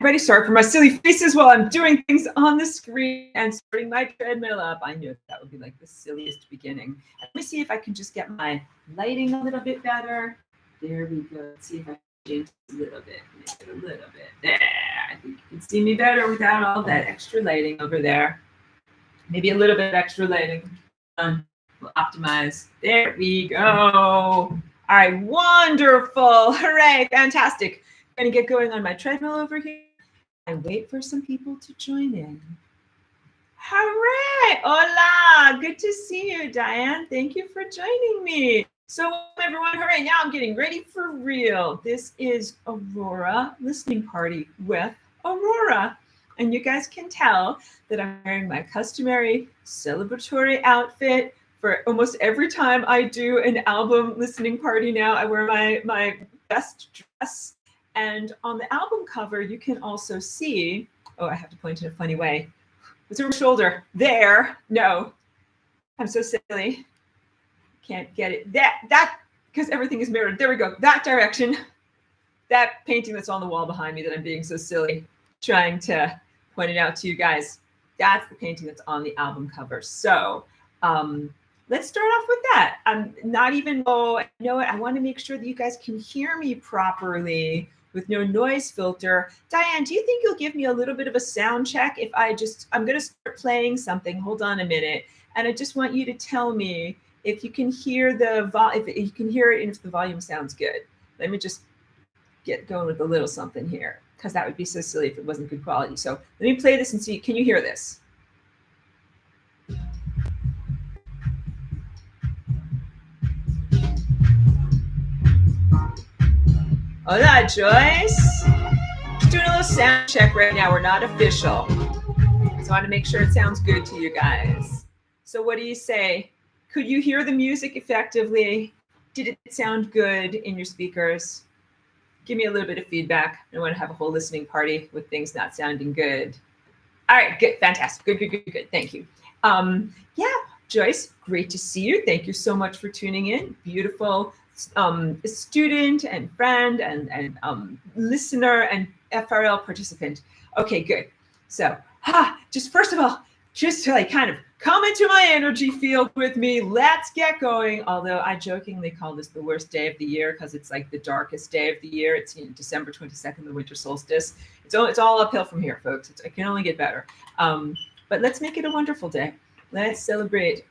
everybody, sorry for my silly faces while I'm doing things on the screen and starting my treadmill up. I knew that would be like the silliest beginning. Let me see if I can just get my lighting a little bit better. There we go. Let's see if I can change it a little bit. Make it a little bit. There. I think you can see me better without all that extra lighting over there. Maybe a little bit extra lighting. We'll optimize. There we go. All right, wonderful. Hooray, fantastic. I'm going to get going on my treadmill over here and wait for some people to join in. Hooray! Hola! Good to see you, Diane. Thank you for joining me. So everyone, hooray, now I'm getting ready for real. This is Aurora listening party with Aurora. And you guys can tell that I'm wearing my customary celebratory outfit for almost every time I do an album listening party now. I wear my best dress. And on the album cover, you can also see, oh, I have to point in a funny way. It's over my shoulder. There. No, I'm so silly. Can't get it. That, because everything is mirrored. There we go. That direction. That painting that's on the wall behind me that I'm being so silly, trying to point it out to you guys. That's the painting that's on the album cover. So let's start off with that. I'm not even, oh, you know what? I want to make sure that you guys can hear me properly with no noise filter. Diane, do you think you'll give me a little bit of a sound check if I'm going to start playing something. Hold on a minute. And I just want you to tell me if you can hear if you can hear it and if the volume sounds good. Let me just get going with a little something here, because that would be so silly if it wasn't good quality. So let me play this and see, can you hear this? Hola, Joyce. Just doing a little sound check right now. We're not official. So I want to make sure it sounds good to you guys. So what do you say? Could you hear the music effectively? Did it sound good in your speakers? Give me a little bit of feedback. I don't want to have a whole listening party with things not sounding good. All right, good, fantastic. Good. Thank you. Yeah, Joyce, great to see you. Thank you so much for tuning in. Beautiful student and friend and listener and FRL participant. Okay, good. So, just first of all, just to like kind of come into my energy field with me. Let's get going. Although I jokingly call this the worst day of the year because it's like the darkest day of the year. It's December 22nd, the winter solstice. It's all uphill from here, folks. It can only get better. But let's make it a wonderful day. Let's celebrate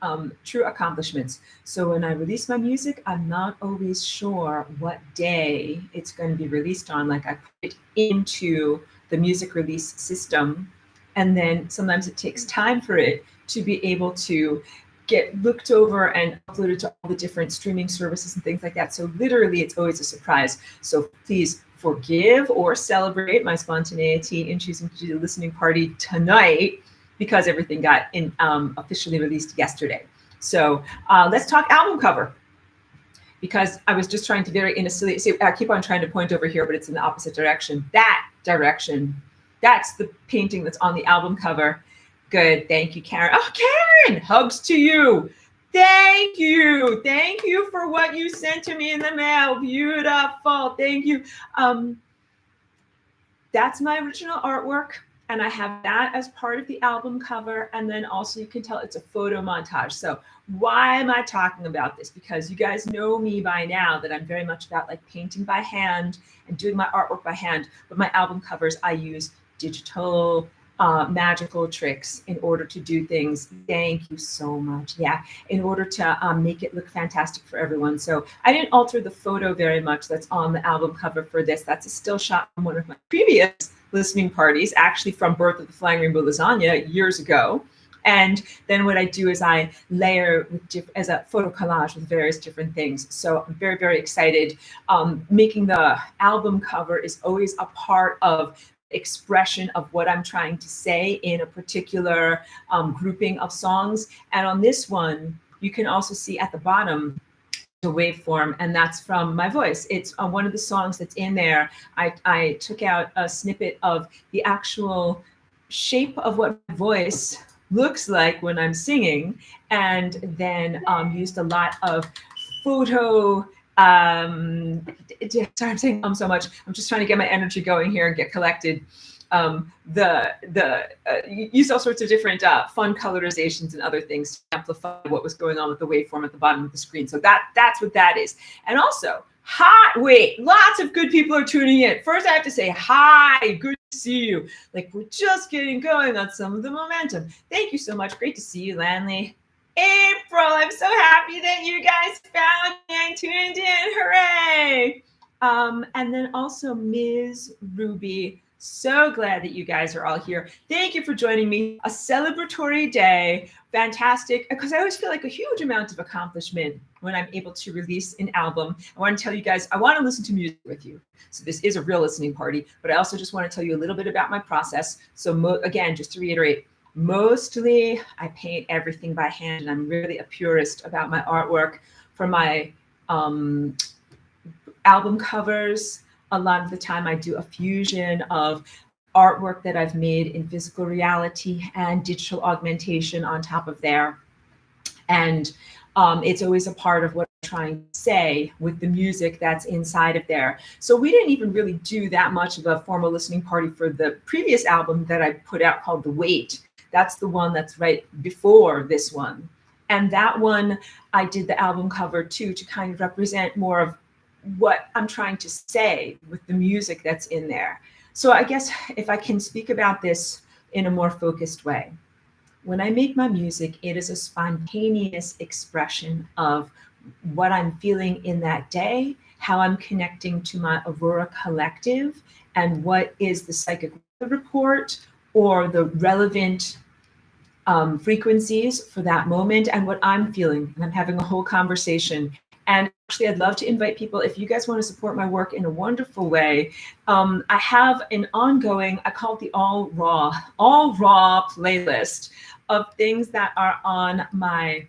true accomplishments. So when I release my music, I'm not always sure what day it's going to be released on. Like I put it into the music release system, and then sometimes it takes time for it to be able to get looked over and uploaded to all the different streaming services and things like that. So literally, it's always a surprise. So please forgive or celebrate my spontaneity in choosing to do the listening party tonight, because everything got officially released yesterday. So let's talk album cover, because I was just trying to see, I keep on trying to point over here, but it's in the opposite direction. That direction, that's the painting that's on the album cover. Good, thank you, Karen. Oh, Karen, hugs to you. Thank you for what you sent to me in the mail. Beautiful, thank you. That's my original artwork. And I have that as part of the album cover. And then also you can tell it's a photo montage. So why am I talking about this? Because you guys know me by now that I'm very much about like painting by hand and doing my artwork by hand. But my album covers, I use digital magical tricks in order to do things. Thank you so much. Yeah, in order to make it look fantastic for everyone. So I didn't alter the photo very much that's on the album cover for this. That's a still shot from one of my previous listening parties, actually from Birth of the Flying Rainbow Lasagna years ago. And then what I do is I layer as a photo collage with various different things. So I'm very, very excited. Making the album cover is always a part of expression of what I'm trying to say in a particular grouping of songs. And on this one, you can also see at the bottom the waveform, and that's from my voice. It's one of the songs that's in there. I took out a snippet of the actual shape of what my voice looks like when I'm singing, and then used a lot of photo. Sorry, I'm saying so much. I'm just trying to get my energy going here and get collected. Used all sorts of different fun colorizations and other things to amplify what was going on with the waveform at the bottom of the screen. So that's what that is. And also, hi, wait, lots of good people are tuning in. First, I have to say hi, good to see you. Like, we're just getting going on some of the momentum. Thank you so much. Great to see you, Lanley. April, I'm so happy that you guys found me and tuned in. Hooray! And then also Ms. Ruby. So glad that you guys are all here. Thank you for joining me. A celebratory day. Fantastic. Because I always feel like a huge amount of accomplishment when I'm able to release an album. I want to tell you guys, I want to listen to music with you. So this is a real listening party, but I also just want to tell you a little bit about my process. So again, just to reiterate, mostly I paint everything by hand, and I'm really a purist about my artwork. For my album covers, a lot of the time I do a fusion of artwork that I've made in physical reality and digital augmentation on top of there. And it's always a part of what I'm trying to say with the music that's inside of there. So we didn't even really do that much of a formal listening party for the previous album that I put out called The Wait. That's the one that's right before this one. And that one, I did the album cover too, to kind of represent more of what I'm trying to say with the music that's in there. So I guess if I can speak about this in a more focused way, when I make my music, it is a spontaneous expression of what I'm feeling in that day, how I'm connecting to my Aurora collective, and what is the psychic report or the relevant frequencies for that moment, and what I'm feeling. And I'm having a whole conversation. And actually, I'd love to invite people, if you guys want to support my work in a wonderful way, I have an ongoing, I call it the All Raw playlist of things that are on my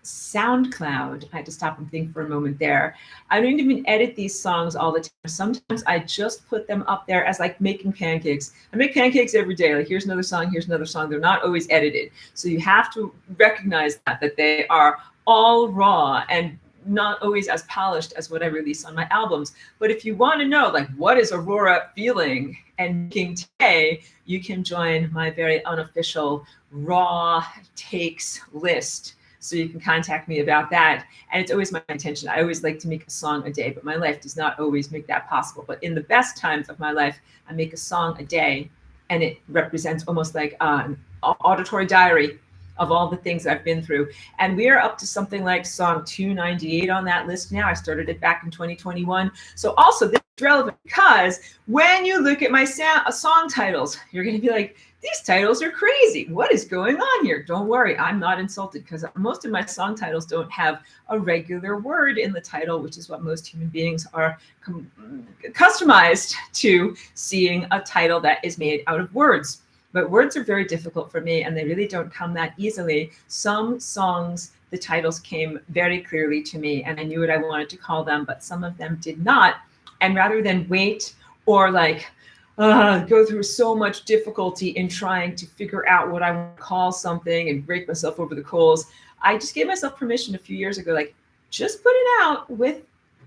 SoundCloud. I had to stop and think for a moment there. I don't even edit these songs all the time. Sometimes I just put them up there as like making pancakes. I make pancakes every day. Like, here's another song, here's another song. They're not always edited. So you have to recognize that they are all raw and not always as polished as what I release on my albums. But if you want to know, like, what is Aurora feeling and making today, you can join my very unofficial raw takes list. So you can contact me about that. And it's always my intention. I always like to make a song a day, but my life does not always make that possible. But in the best times of my life, I make a song a day, and it represents almost like an auditory diary of all the things I've been through. And we are up to something like song 298 on that list now. I started it back in 2021. So also this is relevant because when you look at my song titles, you're going to be like, these titles are crazy. What is going on here? Don't worry, I'm not insulted, because most of my song titles don't have a regular word in the title, which is what most human beings are customized to, seeing a title that is made out of words. But words are very difficult for me, and they really don't come that easily. Some songs, the titles came very clearly to me, and I knew what I wanted to call them, but some of them did not. And rather than wait or like go through so much difficulty in trying to figure out what I want to call something and break myself over the coals, I just gave myself permission a few years ago, like, just put it out with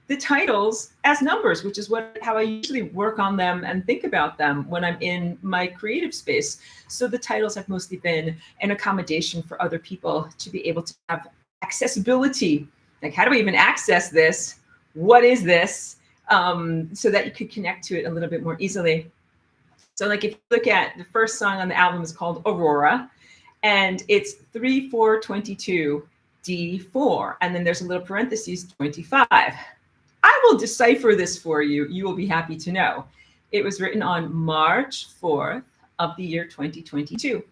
the titles as numbers, which is how I usually work on them and think about them when I'm in my creative space. So the titles have mostly been an accommodation for other people to be able to have accessibility. Like, how do we even access this? What is this? So that you could connect to it a little bit more easily. So like, if you look at the first song on the album is called Aurora, and it's 3/4/22 D4, and then there's a little parentheses 25. I will decipher this for you. You will be happy to know. It was written on March 4th of the year 2022.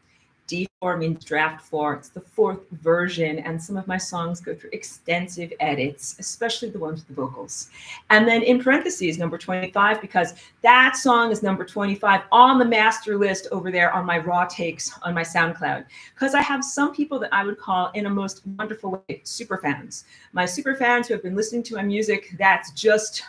D4 means draft 4. It's the 4th version, and some of my songs go through extensive edits, especially the ones with the vocals. And then in parentheses, number 25, because that song is number 25 on the master list over there on my raw takes on my SoundCloud. Because I have some people that I would call, in a most wonderful way, super fans. My super fans who have been listening to my music that's just,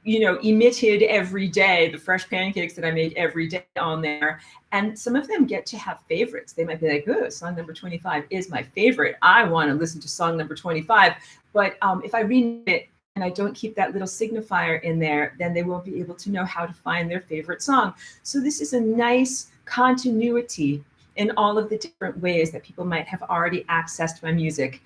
emitted every day, the fresh pancakes that I make every day on there. And some of them get to have favorites. They might be like, oh, song number 25 is my favorite. I want to listen to song number 25. But if I rename it and I don't keep that little signifier in there, then they won't be able to know how to find their favorite song. So this is a nice continuity in all of the different ways that people might have already accessed my music.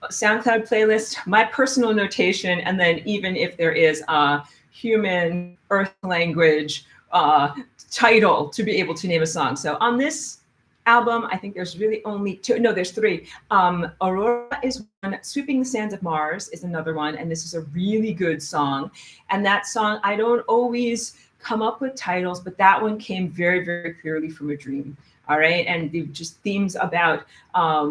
SoundCloud playlist, my personal notation, and then even if there is a human earth language title to be able to name a song. So on this album, I think there's really only two, no, there's three. Aurora is one, Sweeping the Sands of Mars is another one, and this is a really good song. And that song, I don't always come up with titles, but that one came very, very clearly from a dream. All right. And just themes about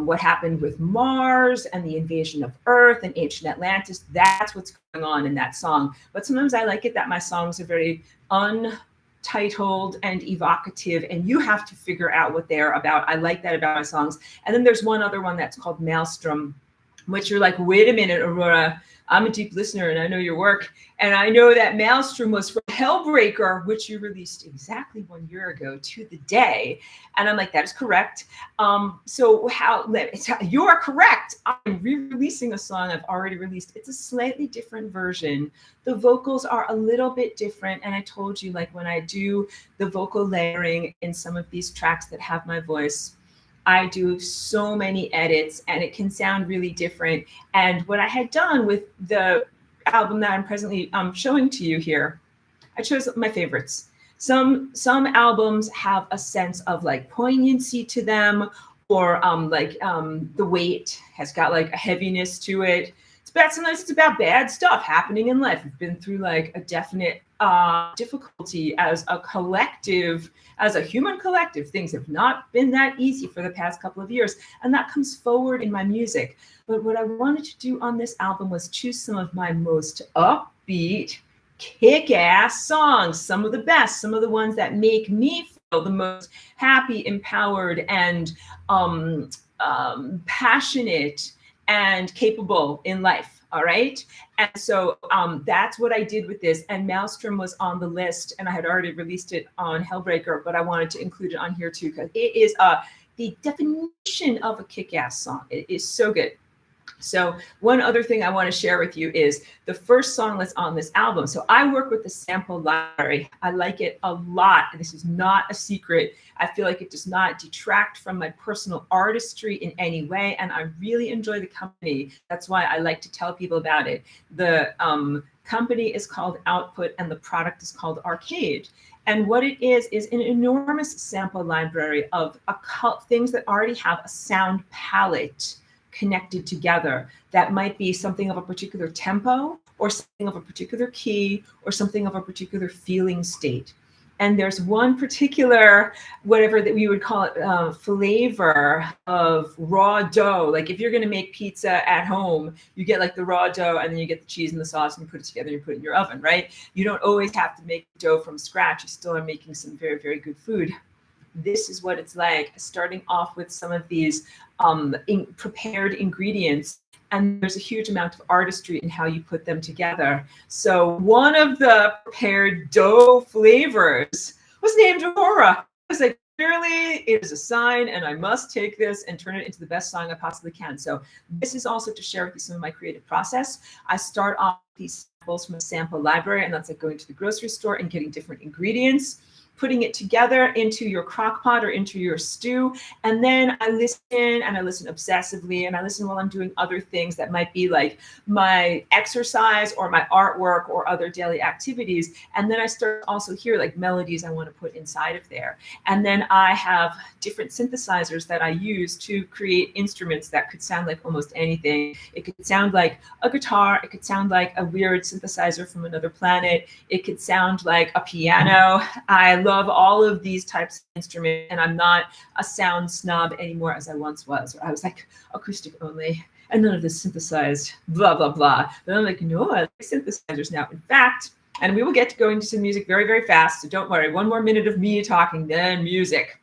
what happened with Mars and the invasion of Earth and ancient Atlantis. That's what's going on in that song. But sometimes I like it that my songs are very untitled and evocative, and you have to figure out what they're about. I like that about my songs. And then there's one other one that's called Maelstrom, which you're like, wait a minute, Aurora, I'm a deep listener and I know your work. And I know that Maelstrom was from Hellbreaker, which you released exactly 1 year ago to the day. And I'm like, that is correct. So you are correct. I'm re-releasing a song I've already released. It's a slightly different version. The vocals are a little bit different. And I told you, like when I do the vocal layering in some of these tracks that have my voice, I do so many edits and it can sound really different. And what I had done with the album that I'm presently showing to you here, I chose my favorites. Some albums have a sense of like poignancy to them, or the weight has got like a heaviness to it. Sometimes it's about bad stuff happening in life. We've been through like a definite difficulty as a collective, as a human collective. Things have not been that easy for the past couple of years, and that comes forward in my music. But what I wanted to do on this album was choose some of my most upbeat, kick-ass songs, some of the best, some of the ones that make me feel the most happy, empowered, and passionate and capable in life. All right. And so that's what I did with this. And Maelstrom was on the list, and I had already released it on Hellbreaker, but I wanted to include it on here too, because it is the definition of a kick-ass song. It is so good. So one other thing I want to share with you is the first song that's on this album. So I work with the sample library. I like it a lot. This is not a secret. I feel like it does not detract from my personal artistry in any way. And I really enjoy the company. That's why I like to tell people about it. The company is called Output and the product is called Arcade. And what it is an enormous sample library of things that already have a sound palette connected together. That might be something of a particular tempo, or something of a particular key, or something of a particular feeling state. And there's one particular, whatever that we would call it, flavor of raw dough. Like if you're going to make pizza at home, you get like the raw dough, and then you get the cheese and the sauce, and you put it together and you put it in your oven, right? You don't always have to make dough from scratch. You still are making some very, very good food. This is what it's like, starting off with some of these prepared ingredients, and there's a huge amount of artistry in how you put them together. So one of the prepared dough flavors was named Aurora. I was like, clearly it is a sign, and I must take this and turn it into the best song I possibly can. So this is also to share with you some of my creative process. I start off these samples from a sample library, and that's like going to the grocery store and getting different ingredients, putting it together into your crock pot or into your stew. And then I listen, and I listen obsessively, and I listen while I'm doing other things that might be like my exercise or my artwork or other daily activities. And then I start also hear like melodies I want to put inside of there. And then I have different synthesizers that I use to create instruments that could sound like almost anything. It could sound like a guitar. It could sound like a weird synthesizer from another planet. It could sound like a piano. I love all of these types of instruments, and I'm not a sound snob anymore as I once was. I was like acoustic only and none of this synthesized blah blah blah. But I'm like, no, I like synthesizers now. In fact, and we will get to going to some music very, very fast, so don't worry. One more minute of me talking, then music.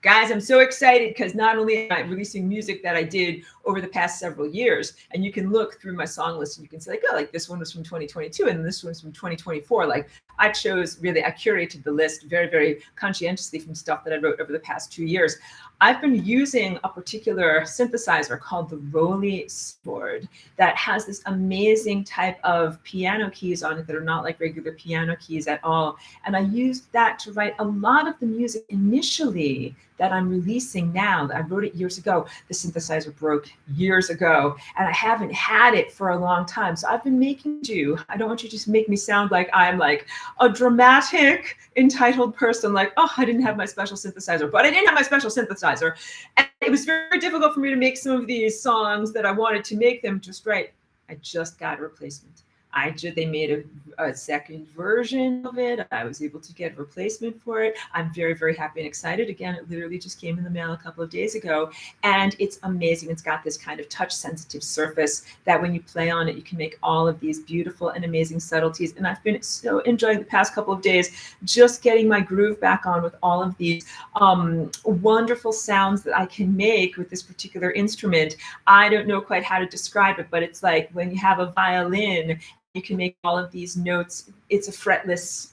Guys, I'm so excited because not only am I releasing music that I did over the past several years, and you can look through my song list and you can say, like, oh, like this one was from 2022 and this one's from 2024. Like I curated the list very, very conscientiously from stuff that I wrote over the past 2 years. I've been using a particular synthesizer called the Rolly board that has this amazing type of piano keys on it that are not like regular piano keys at all. And I used that to write a lot of the music initially that I'm releasing now. I wrote it years ago. The synthesizer broke years ago, and I haven't had it for a long time. So I've been making do. I don't want you to just make me sound like I'm like a dramatic, entitled person, like, oh, I didn't have my special synthesizer, but I didn't have my special synthesizer. And it was very difficult for me to make some of these songs that I wanted to make them just right. I just got a replacement. They made a second version of it. I was able to get a replacement for it. I'm very, very happy and excited. Again, it literally just came in the mail a couple of days ago, and it's amazing. It's got this kind of touch-sensitive surface that when you play on it, you can make all of these beautiful and amazing subtleties. And I've been so enjoying the past couple of days just getting my groove back on with all of these wonderful sounds that I can make with this particular instrument. I don't know quite how to describe it, but it's like when you have a violin, you can make all of these notes. It's a fretless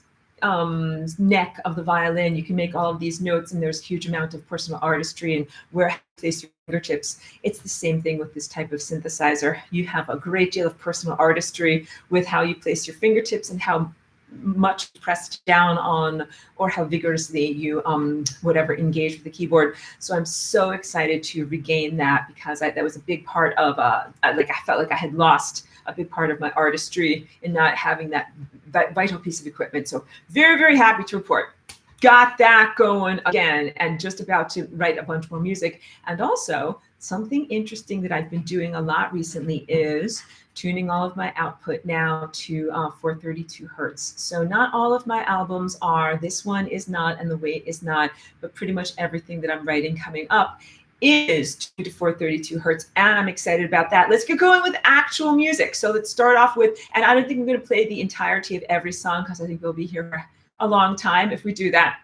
neck of the violin. You can make all of these notes, and there's a huge amount of personal artistry and where you place your fingertips. It's the same thing with this type of synthesizer. You have a great deal of personal artistry with how you place your fingertips and how much pressed down on, or how vigorously you whatever engage with the keyboard. So I'm so excited to regain that, because that was a big part of like I felt like I had lost a big part of my artistry in not having that vital piece of equipment. So very, very happy to report. Got that going again, and just about to write a bunch more music. And also something interesting that I've been doing a lot recently is tuning all of my output now to 432 hertz. So not all of my albums are, this one is not, and the weight is not, but pretty much everything that I'm writing coming up is 2 to 432 hertz, and I'm excited about that. Let's get going with actual music. So let's start off with, and I don't think I'm going to play the entirety of every song, because I think we'll be here for a long time if we do that.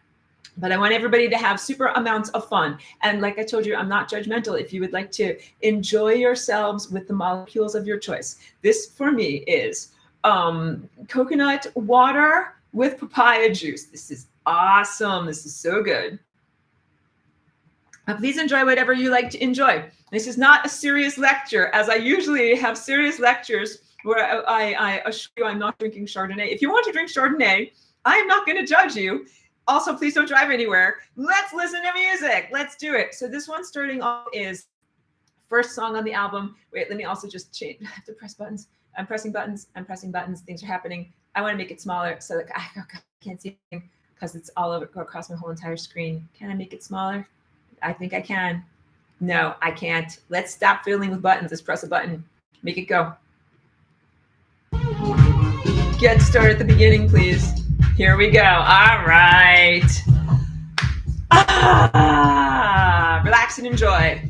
But I want everybody to have super amounts of fun. And like I told you, I'm not judgmental. If you would like to enjoy yourselves with the molecules of your choice, this for me is coconut water with papaya juice. This is awesome. This is so good. Please enjoy whatever you like to enjoy. This is not a serious lecture, as I usually have serious lectures where I assure you I'm not drinking Chardonnay. If you want to drink Chardonnay, I am not going to judge you. Also, please don't drive anywhere. Let's listen to music. Let's do it. So this one starting off is first song on the album. Wait, let me also just change. I have to press buttons. I'm pressing buttons. I'm pressing buttons. Things are happening. I want to make it smaller so that I can't see anything, because it's all over across my whole entire screen. Can I make it smaller? I think I can. No, I can't. Let's stop fiddling with buttons. Let's press a button. Make it go. Get started at the beginning, please. Here we go. All right. Relax and enjoy.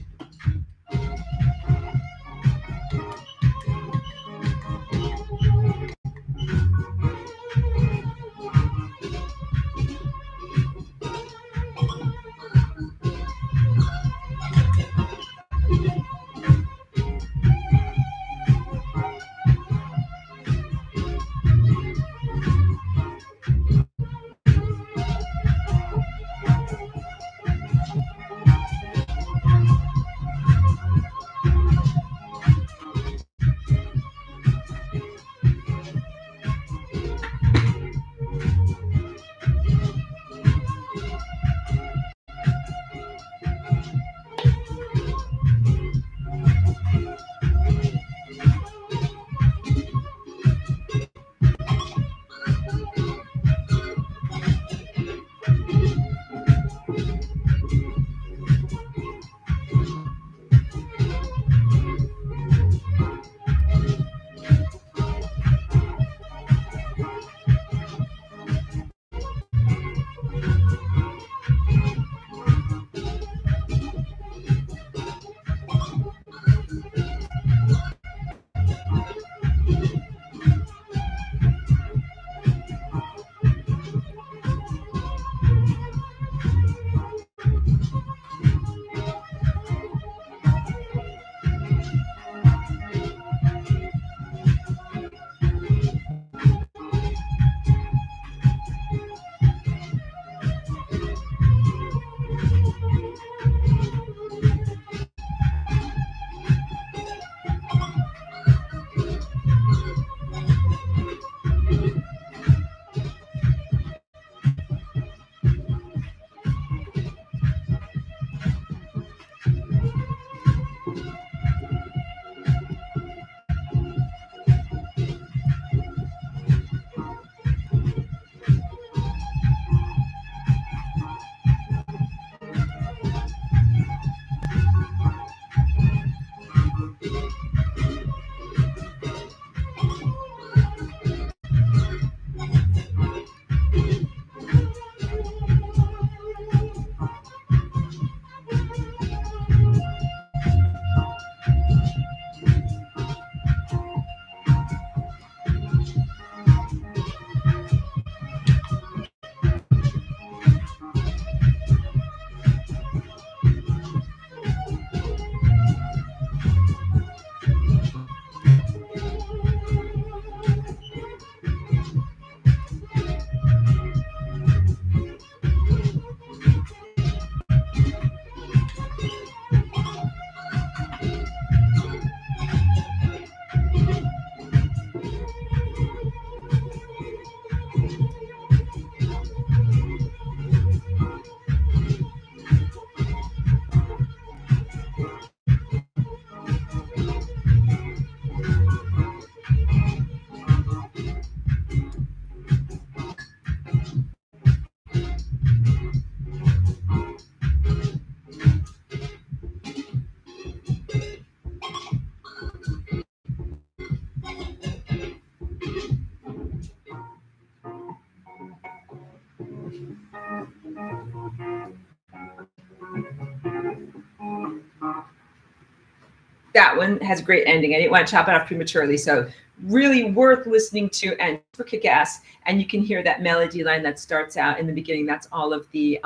that one has a great ending. I didn't want to chop it off prematurely. So really worth listening to and super kick-ass. And you can hear that melody line that starts out in the beginning. That's all of the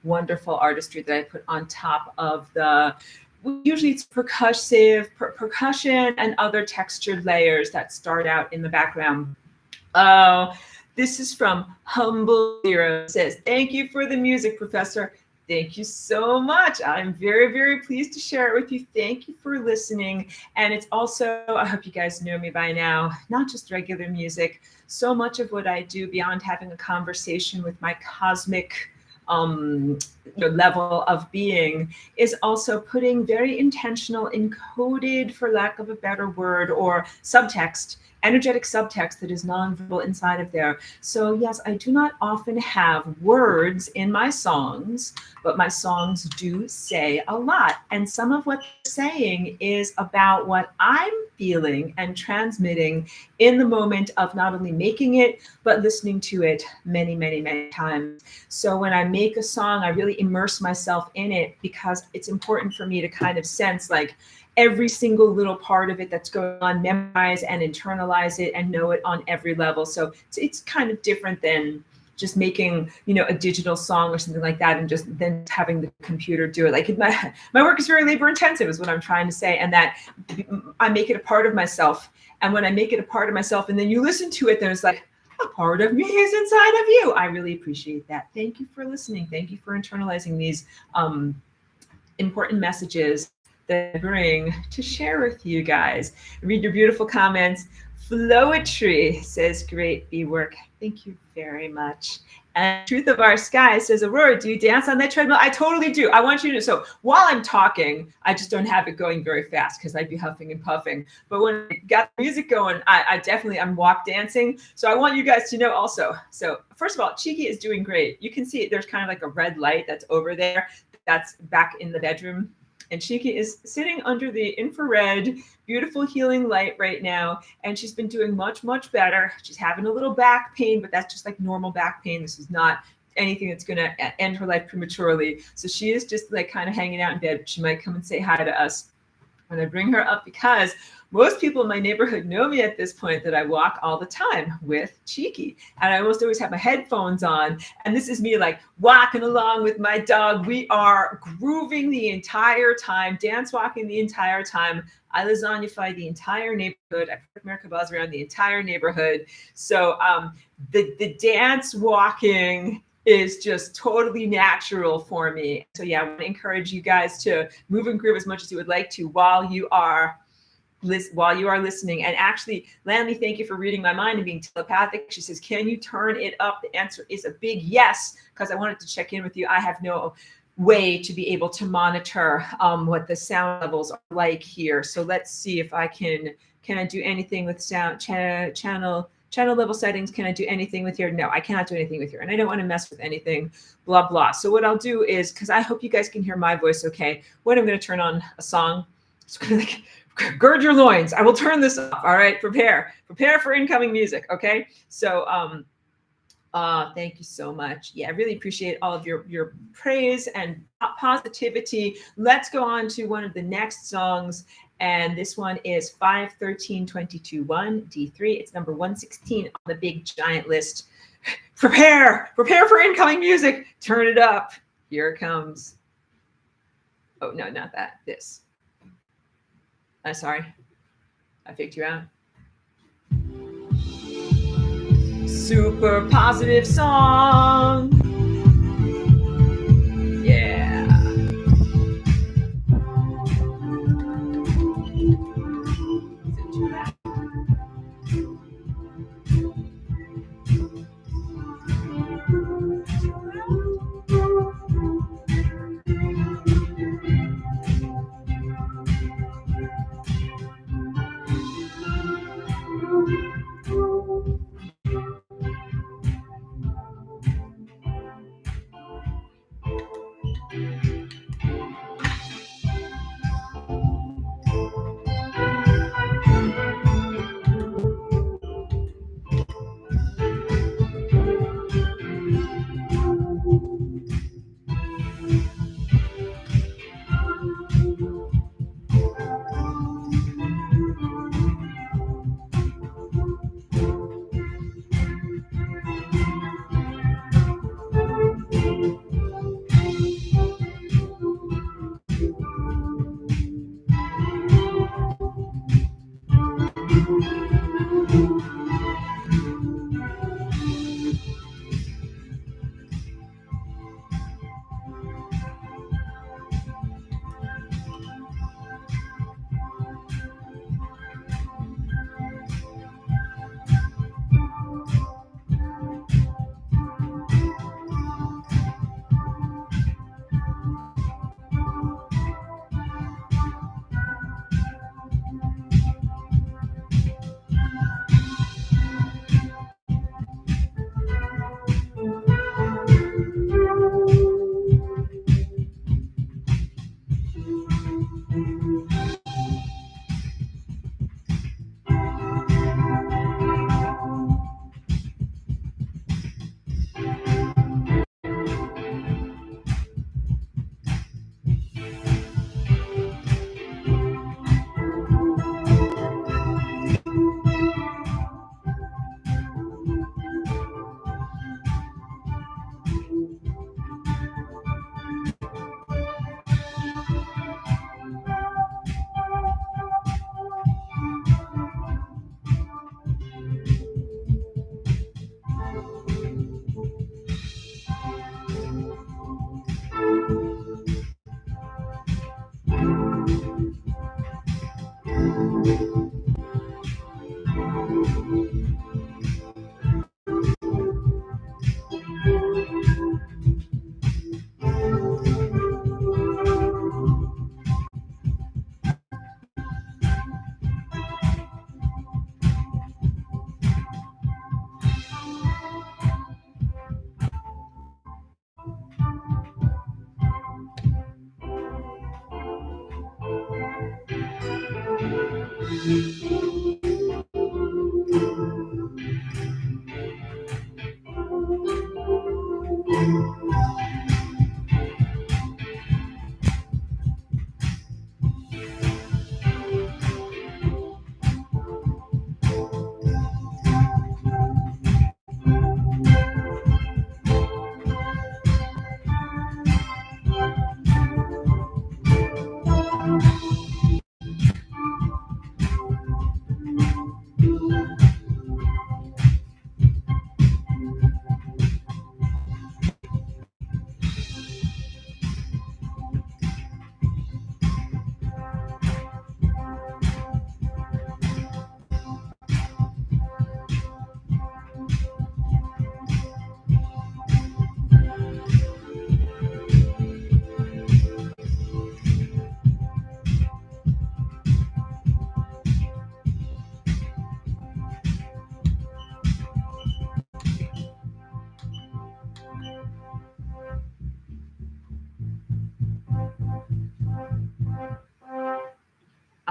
wonderful artistry that I put on top of the, usually it's percussive, percussion and other textured layers that start out in the background. Oh, this is from Humble Zero. It says, thank you for the music, Professor. Thank you so much. I'm very, very pleased to share it with you. Thank you for listening. And it's also, I hope you guys know me by now, not just regular music. So much of what I do beyond having a conversation with my cosmic level of being is also putting very intentional, encoded, for lack of a better word, or subtext, energetic subtext that is nonverbal inside of there. So yes, I do not often have words in my songs, but my songs do say a lot. And some of what they're saying is about what I'm feeling and transmitting in the moment of not only making it, but listening to it many, many, many times. So when I make a song, I really immerse myself in it because it's important for me to kind of sense like every single little part of it that's going on, memorize and internalize it and know it on every level. So it's kind of different than just making, a digital song or something like that and just then having the computer do it. Like my work is very labor intensive is what I'm trying to say. And that I make it a part of myself. And when I make it a part of myself and then you listen to it, then it's like, a part of me is inside of you. I really appreciate that. Thank you for listening. Thank you for internalizing these important messages that I bring to share with you guys. Read your beautiful comments. Flowetry says, great bee work. Thank you very much. And Truth of Our Sky says, Aurora, do you dance on that treadmill? I totally do. I want you to. So while I'm talking, I just don't have it going very fast because I'd be huffing and puffing. But when I got the music going, I'm walk dancing. So I want you guys to know also. So first of all, Cheeky is doing great. You can see there's kind of like a red light that's over there. That's back in the bedroom. And Cheeky is sitting under the infrared, beautiful healing light right now. And she's been doing much, much better. She's having a little back pain, but that's just like normal back pain. This is not anything that's going to end her life prematurely. So she is just like kind of hanging out in bed. She might come and say hi to us when I bring her up because most people in my neighborhood know me at this point that I walk all the time with Cheeky. And I almost always have my headphones on. And this is me like walking along with my dog. We are grooving the entire time, dance walking the entire time. I lasagneify the entire neighborhood. I put America Buzz around the entire neighborhood. So the dance walking is just totally natural for me. So yeah, I want to encourage you guys to move and groove as much as you would like to while you are listening. And actually, Lanley, thank you for reading my mind and being telepathic. She says, can you turn it up? The answer is a big yes, because I wanted to check in with you. I have no way to be able to monitor what the sound levels are like here. So let's see if I can I do anything with sound channel level settings? Can I do anything with here? No, I cannot do anything with here. And I don't want to mess with anything, blah, blah. So what I'll do is, because I hope you guys can hear my voice okay, when I'm going to turn on a song, it's going to like, gird your loins. I will turn this up. All right, prepare for incoming music. Okay, so thank you so much. Yeah, I really appreciate all of your praise and positivity. Let's go on to one of the next songs, and this one is 513-22-1 D3. It's number 116 on the big giant list. Prepare for incoming music. Turn it up. Here it comes. Oh no, not that. This. I'm sorry, I faked you out. Super positive song. Yeah. Is it too loud?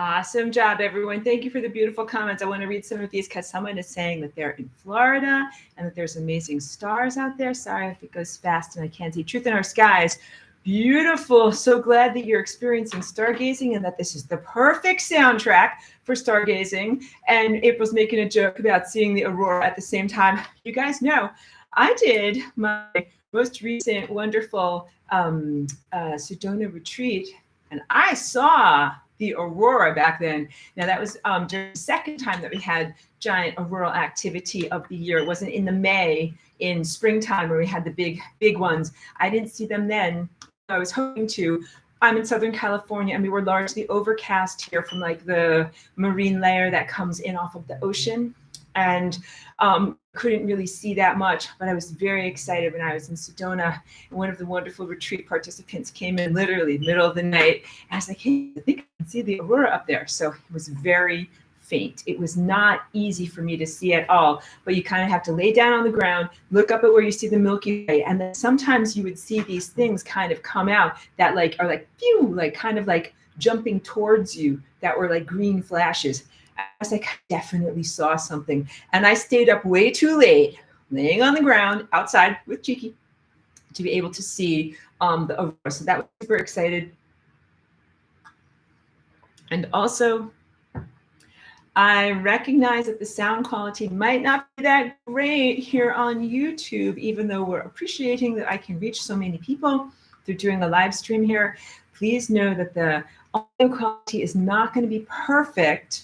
Awesome job, everyone. Thank you for the beautiful comments. I want to read some of these because someone is saying that they're in Florida and that there's amazing stars out there. Sorry if it goes fast and I can't see. Truth in our skies. Beautiful. So glad that you're experiencing stargazing and that this is the perfect soundtrack for stargazing. And April's making a joke about seeing the aurora at the same time. You guys know, I did my most recent wonderful Sedona retreat, and I saw the aurora back then. Now that was just the second time that we had giant auroral activity of the year. It wasn't in the May, in springtime where we had the big ones. I didn't see them then. I was hoping to. I'm in Southern California and we were largely overcast here from like the marine layer that comes in off of the ocean. And couldn't really see that much, but I was very excited when I was in Sedona. And one of the wonderful retreat participants came in literally middle of the night. And I was like, hey, I think I can see the aurora up there. So it was very faint. It was not easy for me to see at all, but you kind of have to lay down on the ground, look up at where you see the Milky Way. And then sometimes you would see these things kind of come out that like are like, phew, like kind of like jumping towards you that were like green flashes. I was like, I definitely saw something. And I stayed up way too late, laying on the ground outside with Cheeky to be able to see the aurora. So that was super excited. And also, I recognize that the sound quality might not be that great here on YouTube, even though we're appreciating that I can reach so many people through doing a live stream here. Please know that the audio quality is not going to be perfect.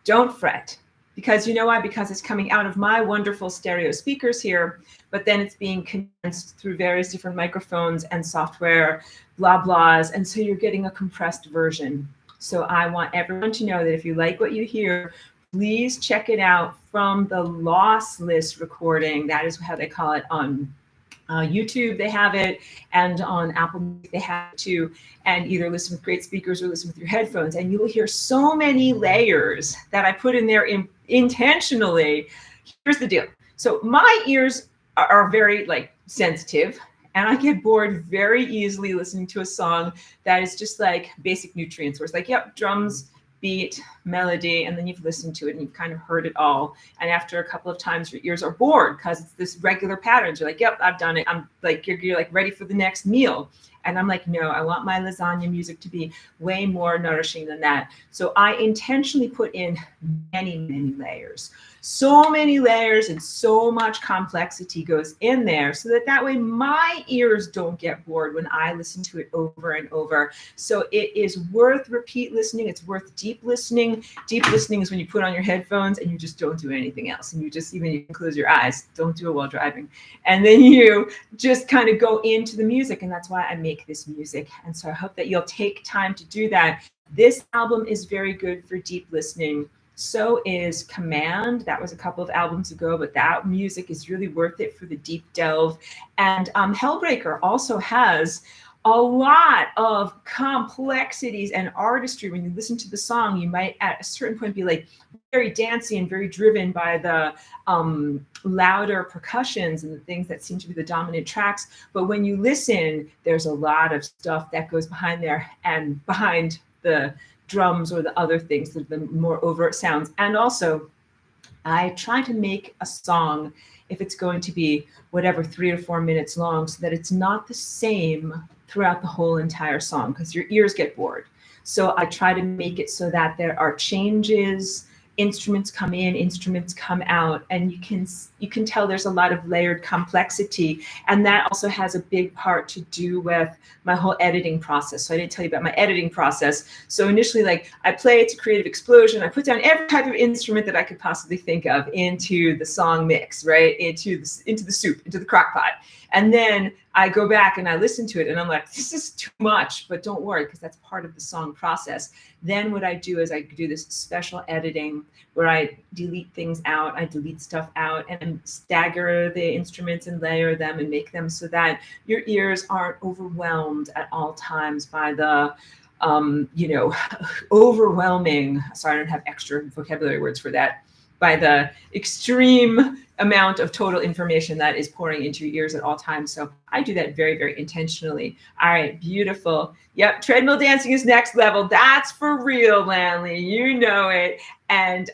Don't fret, because you know why? Because it's coming out of my wonderful stereo speakers here, but then it's being condensed through various different microphones and software, blah, blahs. And so you're getting a compressed version. So I want everyone to know that if you like what you hear, please check it out from the lossless recording. That is how they call it on YouTube, they have it, and on Apple Music, they have it too. And either listen with great speakers or listen with your headphones. And you will hear so many layers that I put in there intentionally. Here's the deal. So my ears are very like sensitive, and I get bored very easily listening to a song that is just like basic nutrients, where it's like, yep, drums, beat, melody, and then you've listened to it and you've kind of heard it all. And after a couple of times, your ears are bored because it's this regular patterns. You're like, yep, I've done it. I'm like, you're like ready for the next meal. And I'm like, no, I want my lasagna music to be way more nourishing than that. So I intentionally put in many, many layers. So many layers and so much complexity goes in there so that way my ears don't get bored when I listen to it over and over. So it is worth repeat listening. It's worth deep listening. Deep listening is when you put on your headphones and you just don't do anything else. And you just, even you can close your eyes, don't do it while driving. And then you just kind of go into the music. And that's why I make this music. And so I hope that you'll take time to do that. This album is very good for deep listening. So is Command. That was a couple of albums ago, but that music is really worth it for the deep delve. And Hellbreaker also has a lot of complexities and artistry. When you listen to the song, you might at a certain point be like very dancey and very driven by the louder percussions and the things that seem to be the dominant tracks. But when you listen, there's a lot of stuff that goes behind there and behind the drums or the other things, the more overt sounds. And also, I try to make a song, if it's going to be whatever 3 or 4 minutes long, so that it's not the same throughout the whole entire song, because your ears get bored. So I try to make it so that there are changes, instruments come in, instruments come out, and you can tell there's a lot of layered complexity. And that also has a big part to do with my whole editing process. So I didn't tell you about my editing process. So initially, like, I play It's a Creative Explosion. I put down every type of instrument that I could possibly think of into the song mix, right? Into the soup, into the crock pot. And then I go back and I listen to it and I'm like, this is too much, but don't worry, because that's part of the song process. Then what I do is I do this special editing where I delete things out, I delete stuff out, and stagger the instruments and layer them and make them so that your ears aren't overwhelmed at all times by the overwhelming, sorry, I don't have extra vocabulary words for that, by the extreme amount of total information that is pouring into your ears at all times. So I do that very, very intentionally. All right, beautiful. Yep, treadmill dancing is next level. That's for real, Lanley. You know it. And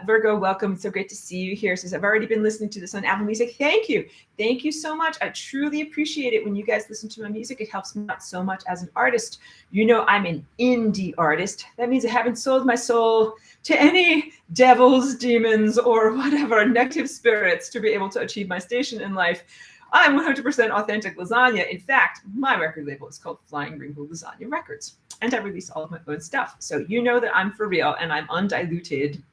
Virgo, welcome. So great to see you here. Says, I've already been listening to this on Apple Music. Thank you. Thank you so much. I truly appreciate it when you guys listen to my music. It helps me out so much as an artist. You know, I'm an indie artist. That means I haven't sold my soul to any devils, demons, or whatever negative spirits to be able to achieve my station in life. I'm 100% authentic lasagna. In fact, my record label is called Flying Rainbow Lasagna Records, and I release all of my own stuff. So you know that I'm for real and I'm undiluted.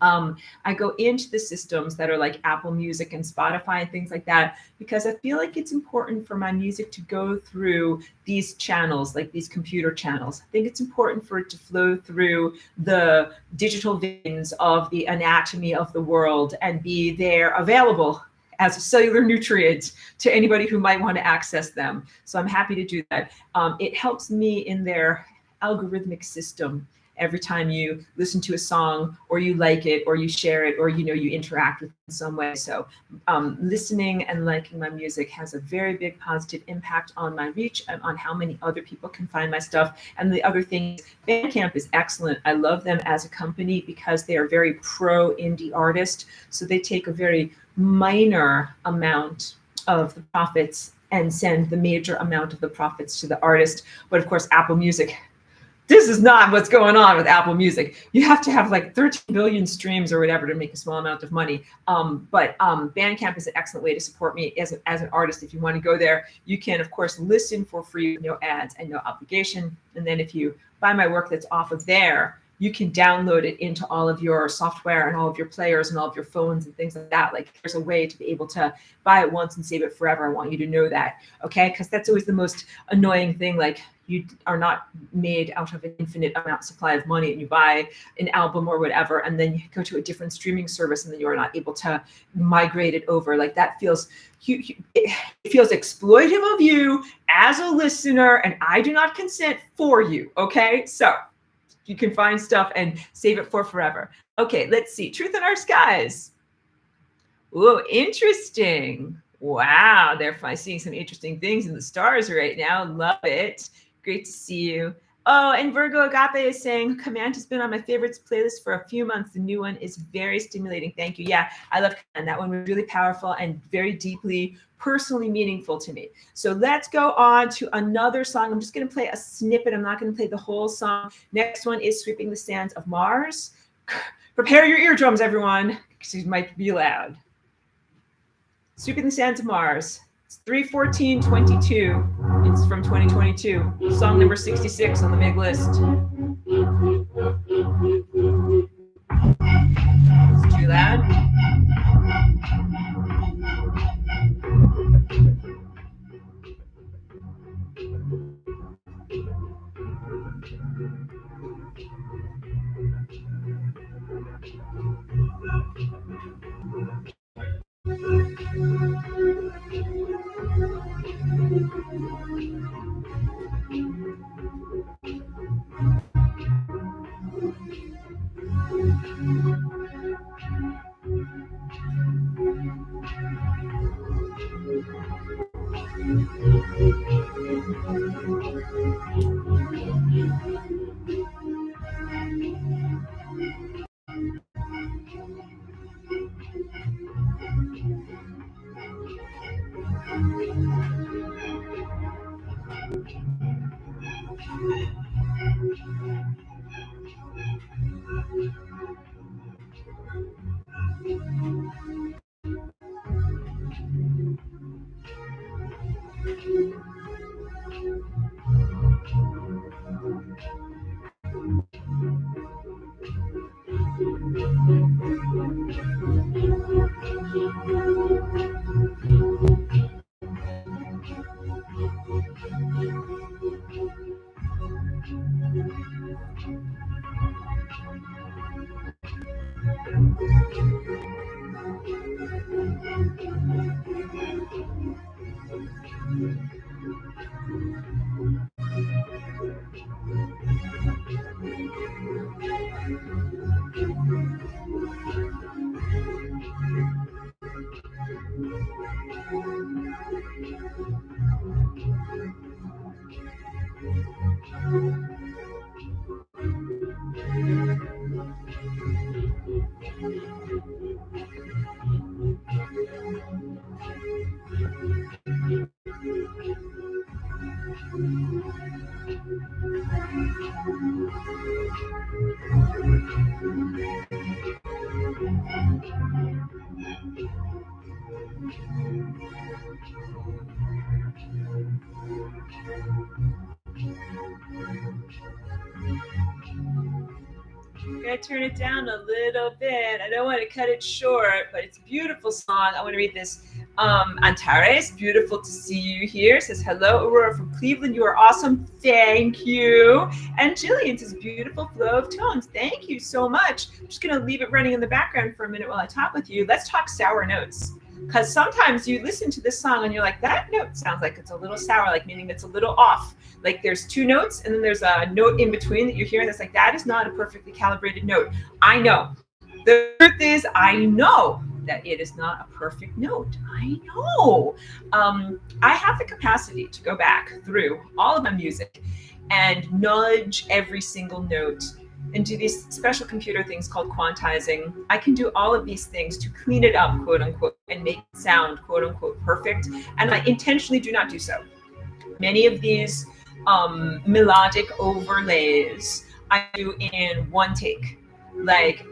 I go into the systems that are like Apple Music and Spotify and things like that, because I feel like it's important for my music to go through these channels, like these computer channels. I think it's important for it to flow through the digital veins of the anatomy of the world and be there available as a cellular nutrient to anybody who might want to access them. So I'm happy to do that. It helps me in their algorithmic system. Every time you listen to a song or you like it or you share it or you interact with it in some way. So listening and liking my music has a very big positive impact on my reach and on how many other people can find my stuff. And the other thing is, Bandcamp is excellent. I love them as a company because they are very pro indie artist. So they take a very minor amount of the profits and send the major amount of the profits to the artist. But of course, Apple Music, this is not what's going on with Apple Music. You have to have like 13 billion streams or whatever to make a small amount of money. But Bandcamp is an excellent way to support me as an artist. If you want to go there, you can, of course, listen for free with no ads and no obligation. And then if you buy my work that's off of there, you can download it into all of your software and all of your players and all of your phones and things like that. Like, there's a way to be able to buy it once and save it forever. I want you to know that, okay? Because that's always the most annoying thing. Like, you are not made out of an infinite amount supply of money, and you buy an album or whatever, and then you go to a different streaming service, and then you are not able to migrate it over. Like, that feels, it feels exploitive of you as a listener, and I do not consent for you, okay? So you can find stuff and save it for forever. Okay, let's see. Truth in Our Skies. Oh, interesting. Wow, they're seeing some interesting things in the stars right now. Love it. Great to see you. Oh, and Virgo Agape is saying, Command has been on my favorites playlist for a few months. The new one is very stimulating. Thank you. Yeah, I love Command. That one was really powerful and very deeply personally meaningful to me. So let's go on to another song. I'm just going to play a snippet. I'm not going to play the whole song. Next one is Sweeping the Sands of Mars. Prepare your eardrums, everyone, because it might be loud. Sweeping the Sands of Mars. It's 3/14/22. It's from 2022. Song number 66 on the big list. It's too loud. I'm gonna turn it down a little bit. I don't want to cut it short, but it's a beautiful song. I want to read this. Antares, beautiful to see you here. Says hello, Aurora from Cleveland. You are awesome. Thank you. And Jillian says beautiful flow of tones. Thank you so much. I'm just gonna leave it running in the background for a minute while I talk with you. Let's talk sour notes. Because sometimes you listen to this song and you're like, that note sounds like it's a little sour, like meaning it's a little off. Like there's two notes and then there's a note in between that you're hearing that's like, that is not a perfectly calibrated note. I know. The truth is, I know that it is not a perfect note. I know. I have the capacity to go back through all of my music and nudge every single note and do these special computer things called quantizing. I can do all of these things to clean it up, quote unquote, and make it sound, quote unquote, perfect. And I intentionally do not do so. Many of these melodic overlays I do in one take. Like,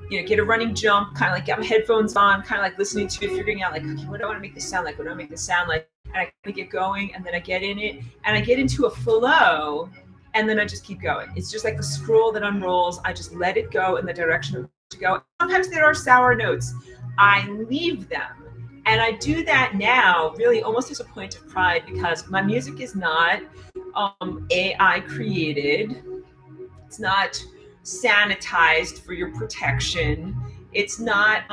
get a running jump, kind of like get my headphones on, kind of like listening to it, figuring out like, okay, what do I want to make this sound like? What do I make this sound like? And I kind of get going, and then I get in it, and I get into a flow, and then I just keep going. It's just like a scroll that unrolls. I just let it go in the direction of to go. Sometimes there are sour notes. I leave them. And I do that now really almost as a point of pride because my music is not AI created. It's not sanitized for your protection. It's not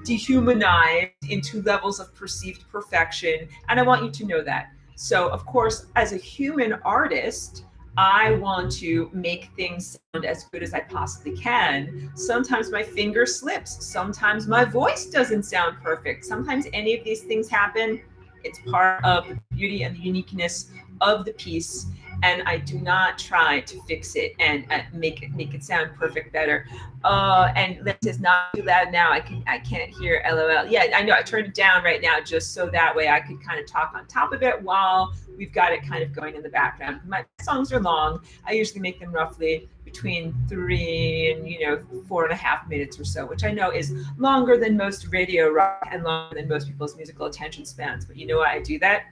dehumanized into levels of perceived perfection. And I want you to know that. So, of course, as a human artist, I want to make things sound as good as I possibly can. Sometimes my finger slips. Sometimes my voice doesn't sound perfect. Sometimes any of these things happen. It's part of the beauty and the uniqueness of the piece. And I do not try to fix it and make it sound perfect better. And Lynn says not too loud now. I can't hear LOL. Yeah, I know. I turned it down right now just so that way I could kind of talk on top of it while we've got it kind of going in the background. My songs are long. I usually make them roughly between 3 and 4.5 minutes or so, which I know is longer than most radio rock and longer than most people's musical attention spans. But you know why I do that?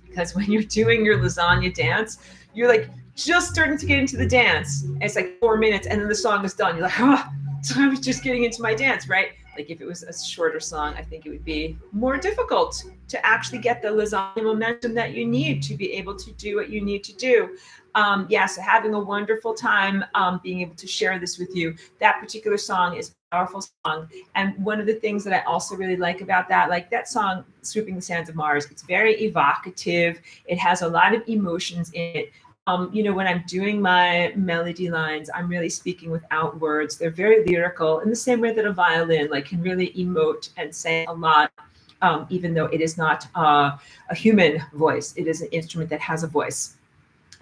Because when you're doing your lasagna dance, you're like just starting to get into the dance. And it's like 4 minutes and then the song is done. You're like, so I was just getting into my dance, right? Like if it was a shorter song, I think it would be more difficult to actually get the lasagna momentum that you need to be able to do what you need to do. So having a wonderful time being able to share this with you. That particular song is a powerful song. And one of the things that I also really like about that, like that song, Swooping the Sands of Mars, it's very evocative. It has a lot of emotions in it. When I'm doing my melody lines, I'm really speaking without words. They're very lyrical in the same way that a violin can really emote and say a lot, even though it is not a human voice. It is an instrument that has a voice.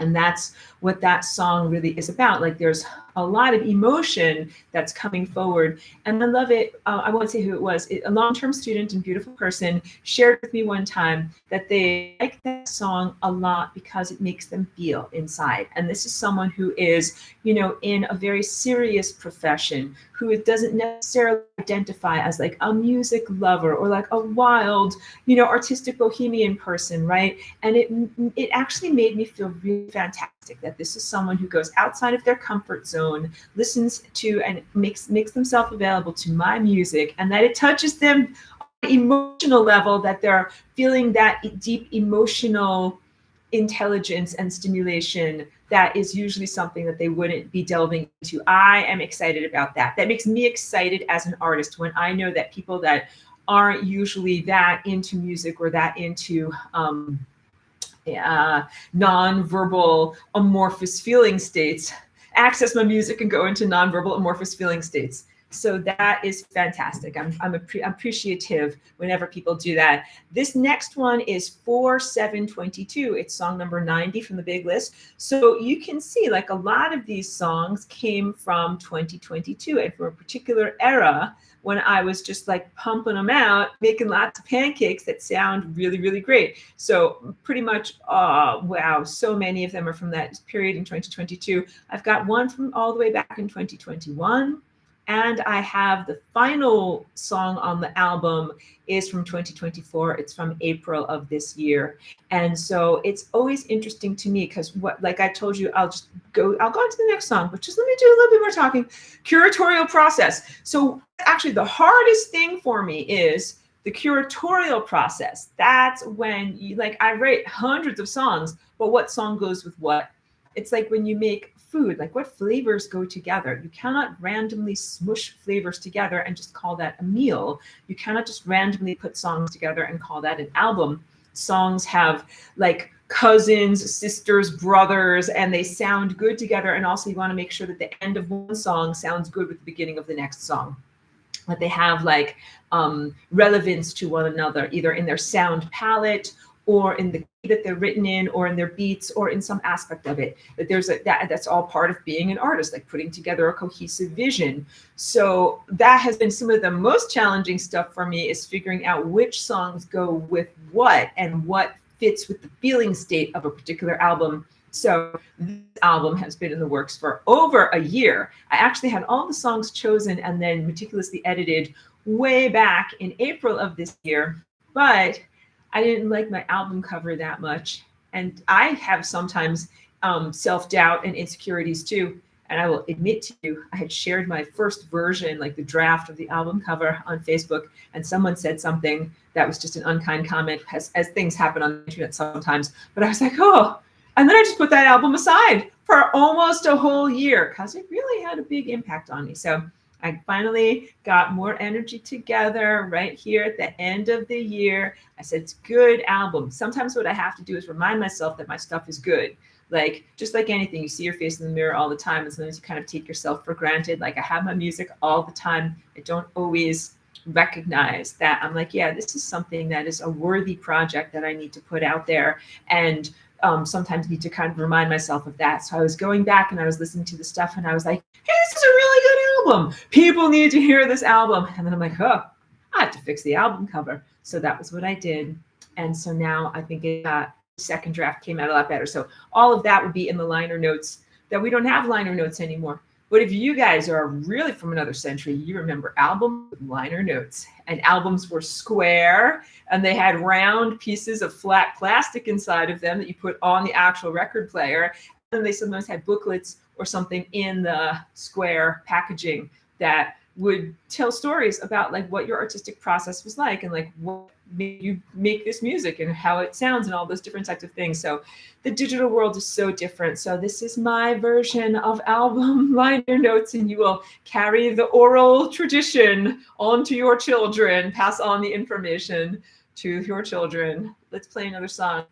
And that's what that song really is about. Like there's a lot of emotion that's coming forward. And I love it. I won't say who it was. A long-term student and beautiful person shared with me one time that they like that song a lot because it makes them feel inside. And this is someone who is, in a very serious profession, who doesn't necessarily identify as like a music lover or like a wild, artistic bohemian person, right? And it actually made me feel really fantastic that this is someone who goes outside of their comfort zone, listens to and makes themselves available to my music, and that it touches them on an emotional level, that they're feeling that deep emotional intelligence and stimulation that is usually something that they wouldn't be delving into. I am excited about that. That makes me excited as an artist when I know that people that aren't usually that into music or that into non-verbal amorphous feeling states access my music and go into non-verbal amorphous feeling states. So that is fantastic. I'm appreciative whenever people do that. This next one is 4722. It's song number 90 from the big list. So you can see like a lot of these songs came from 2022 and from a particular era when I was just like pumping them out, making lots of pancakes that sound really, really great. So pretty much, wow, so many of them are from that period in 2022. I've got one from all the way back in 2021. And I have the final song on the album is from 2024. It's from April of this year. And so it's always interesting to me because what, like I told you, I'll go on to the next song, but just let me do a little bit more talking. Curatorial process. So actually the hardest thing for me is the curatorial process. That's when you, like, I write hundreds of songs, but what song goes with what? It's like when you make food, like what flavors go together. You cannot randomly smush flavors together and just call that a meal. You cannot just randomly put songs together and call that an album. Songs have like cousins, sisters, brothers, and they sound good together. And also you want to make sure that the end of one song sounds good with the beginning of the next song. That they have like relevance to one another, either in their sound palette or in the key that they're written in, or in their beats, or in some aspect of it. That there's that's all part of being an artist, like putting together a cohesive vision. So that has been some of the most challenging stuff for me, is figuring out which songs go with what and what fits with the feeling state of a particular album. So this album has been in the works for over a year. I actually had all the songs chosen and then meticulously edited way back in April of this year, but I didn't like my album cover that much. And I have sometimes self-doubt and insecurities too. And I will admit to you, I had shared my first version, like the draft of the album cover on Facebook, and someone said something that was just an unkind comment, as things happen on the internet sometimes. But I was like, oh, and then I just put that album aside for almost a whole year because it really had a big impact on me. So I finally got more energy together right here at the end of the year. I said, it's a good album. Sometimes what I have to do is remind myself that my stuff is good. Like, just like anything, you see your face in the mirror all the time, and sometimes you kind of take yourself for granted. Like, I have my music all the time. I don't always recognize that. I'm like, yeah, this is something that is a worthy project that I need to put out there. And sometimes need to kind of remind myself of that. So I was going back and I was listening to the stuff and I was like, hey, this is a really good album. People need to hear this album. And then I'm like, oh, I have to fix the album cover. So that was what I did. And so now I think the second draft came out a lot better. So all of that would be in the liner notes, that we don't have liner notes anymore. But if you guys are really from another century, you remember albums with liner notes. And albums were square, and they had round pieces of flat plastic inside of them that you put on the actual record player. And they sometimes had booklets or something in the square packaging that would tell stories about like what your artistic process was like, and like what made you make this music and how it sounds and all those different types of things. So the digital world is so different. So this is my version of album liner notes, and you will carry the oral tradition onto your children, pass on the information to your children. Let's play another song.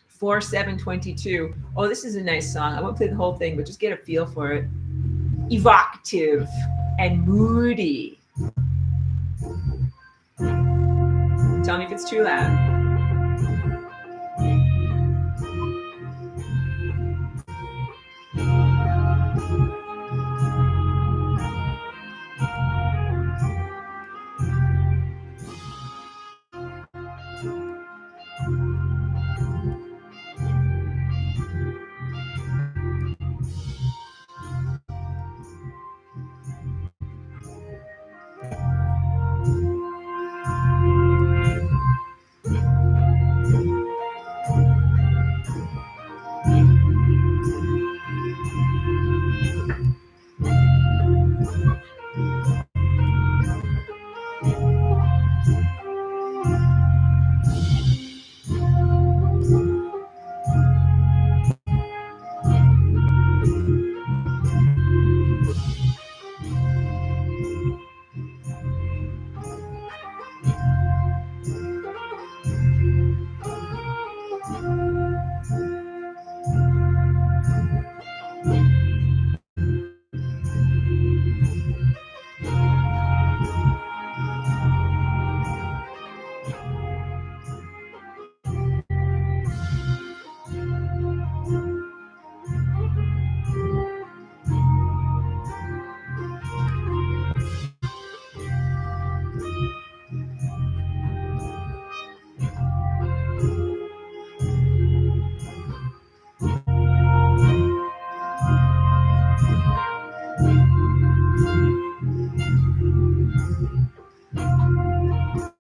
4722. Oh, this is a nice song. I won't play the whole thing, but just get a feel for it. Evocative and moody. Tell me if it's too loud.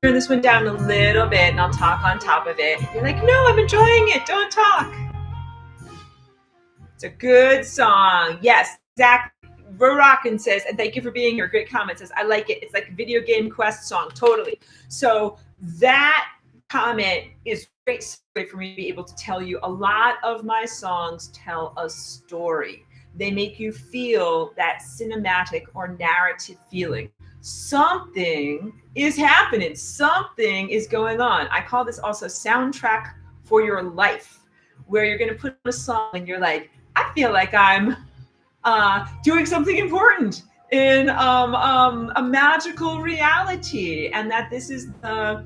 turn this one down a little bit and I'll talk on top of it. You're like, no, I'm enjoying it. Don't talk. It's a good song. Yes, exactly. Rockin says, and thank you for being here. Great comment. Says, I like it. It's like a video game quest song. Totally. So that comment is great for me to be able to tell you a lot of my songs tell a story. They make you feel that cinematic or narrative feeling. Something is happening. Something is going on. I call this also soundtrack for your life, where you're going to put on a song and you're like, I feel like I'm doing something important in a magical reality, and that this is the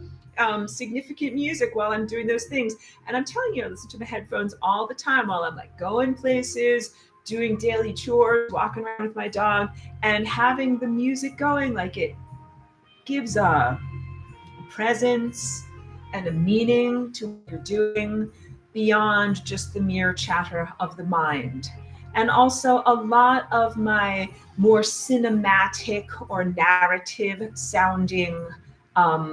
significant music while I'm doing those things. And I'm telling you, I listen to the headphones all the time while I'm like going places, doing daily chores, walking around with my dog, and having the music going. Like, it gives a presence and a meaning to what you're doing beyond just the mere chatter of the mind. And also a lot of my more cinematic or narrative sounding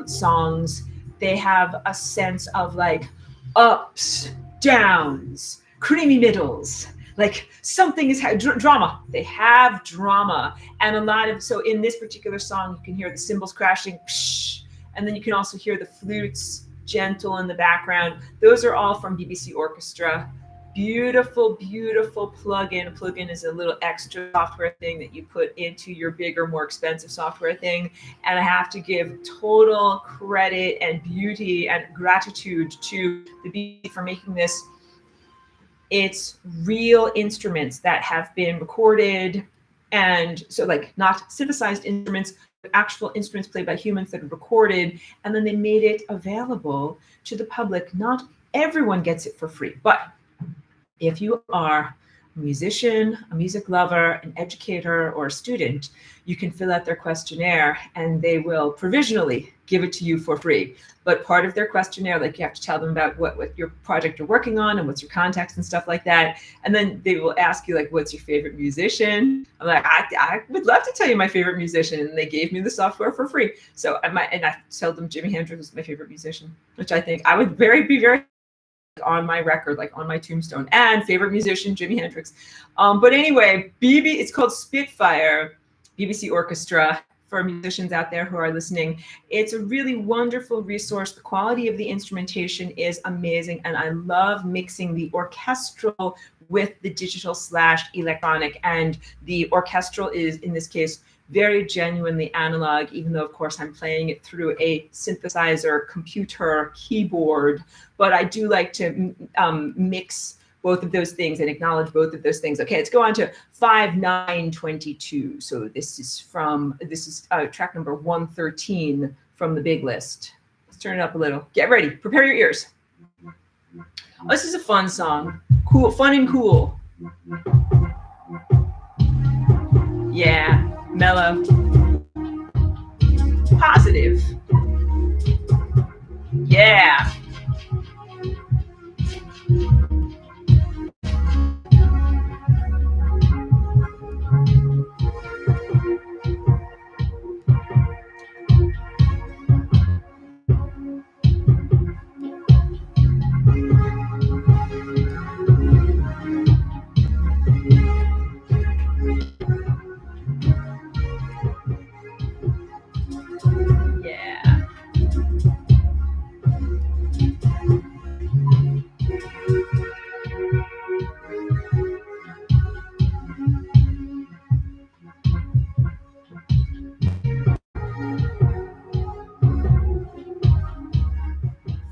songs, they have a sense of like ups, downs, creamy middles, like something is drama. They have drama. And a lot of, so in this particular song, you can hear the cymbals crashing, psh, and then you can also hear the flutes gentle in the background. Those are all from BBC Orchestra. Beautiful, beautiful plugin. A plugin is a little extra software thing that you put into your bigger, more expensive software thing. And I have to give total credit and beauty and gratitude to the BBC for making this. It's real instruments that have been recorded. And so, like, not synthesized instruments, but actual instruments played by humans that are recorded. And then they made it available to the public. Not everyone gets it for free, but if you are a musician, a music lover, an educator, or a student, you can fill out their questionnaire and they will provisionally give it to you for free. But part of their questionnaire, like, you have to tell them about what your project you're working on and what's your context and stuff like that. And then they will ask you, like, what's your favorite musician? I'm like, I would love to tell you my favorite musician. And they gave me the software for free. So I told them Jimi Hendrix was my favorite musician, which I think I would be very on my record, like on my tombstone, and favorite musician, Jimi Hendrix. But anyway, it's called Spitfire, BBC Orchestra, for musicians out there who are listening. It's a really wonderful resource. The quality of the instrumentation is amazing, and I love mixing the orchestral with the digital / electronic. And the orchestral is, in this case, very genuinely analog, even though, of course, I'm playing it through a synthesizer, computer, keyboard. But I do like to mix both of those things and acknowledge both of those things. Okay, let's go on to 5/9/22. So this is track number 113 from the big list. Let's turn it up a little. Get ready. Prepare your ears. Oh, this is a fun song. Cool, fun and cool. Yeah, mellow, positive. Yeah.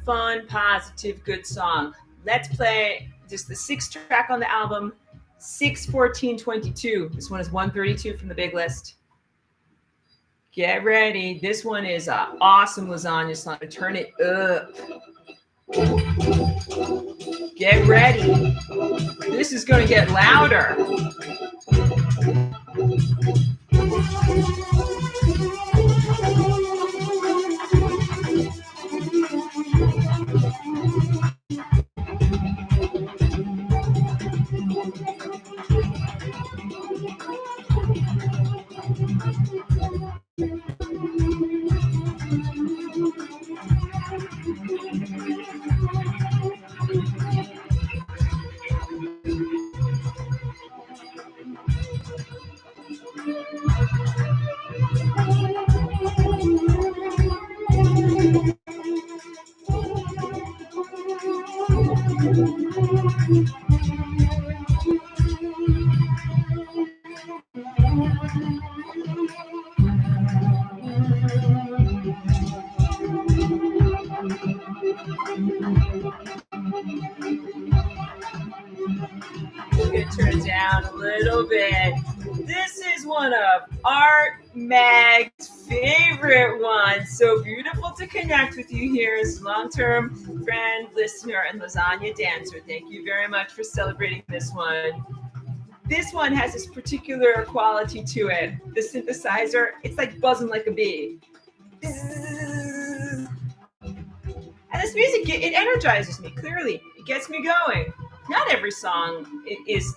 Fun, positive, good song. Let's play just the 6th track on the album, 6/14/22. This one is 132 from the big list. Get ready. This one is an awesome lasagna song. Turn it up. Get ready. This is going to get louder. We're going to turn it down a little bit. This is one of Art Mag's favorite ones. So beautiful to connect with you here as long-term friend, listener, and lasagna dancer. Thank you very much for celebrating this one. This one has this particular quality to it. The synthesizer, it's like buzzing like a bee. And this music, it energizes me, clearly. It gets me going. Not every song is,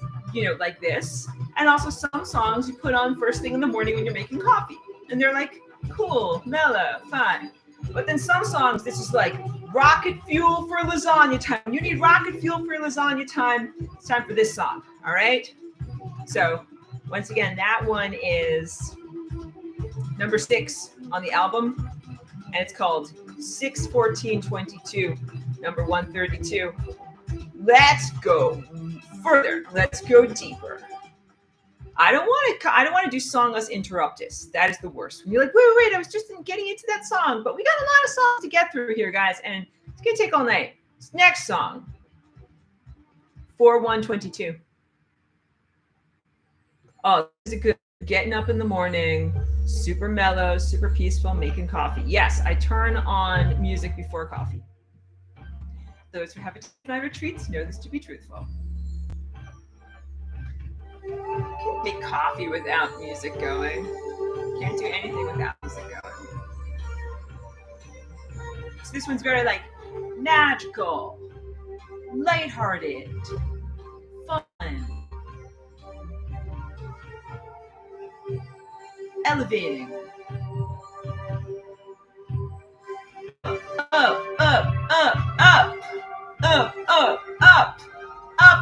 like this. And also some songs you put on first thing in the morning when you're making coffee. And they're like, cool, mellow, fun. But then some songs, this is like rocket fuel for lasagna time. You need rocket fuel for lasagna time. It's time for this song, all right? So once again, that one is number 6 on the album. And it's called 6/14/22, number 132. Let's go further. Let's go deeper. I don't want to do songless interruptus. That is the worst. When you're like, wait, I was just getting into that song, but we got a lot of songs to get through here, guys, and it's gonna take all night. Next song, 4/1/22. Oh, this is a good. Getting up in the morning, super mellow, super peaceful, making coffee. Yes, I turn on music before coffee. Those who haven't taken my retreats know this to be truthful. Can't make coffee without music going. Can't do anything without music going. So this one's very like magical, lighthearted, fun, elevating.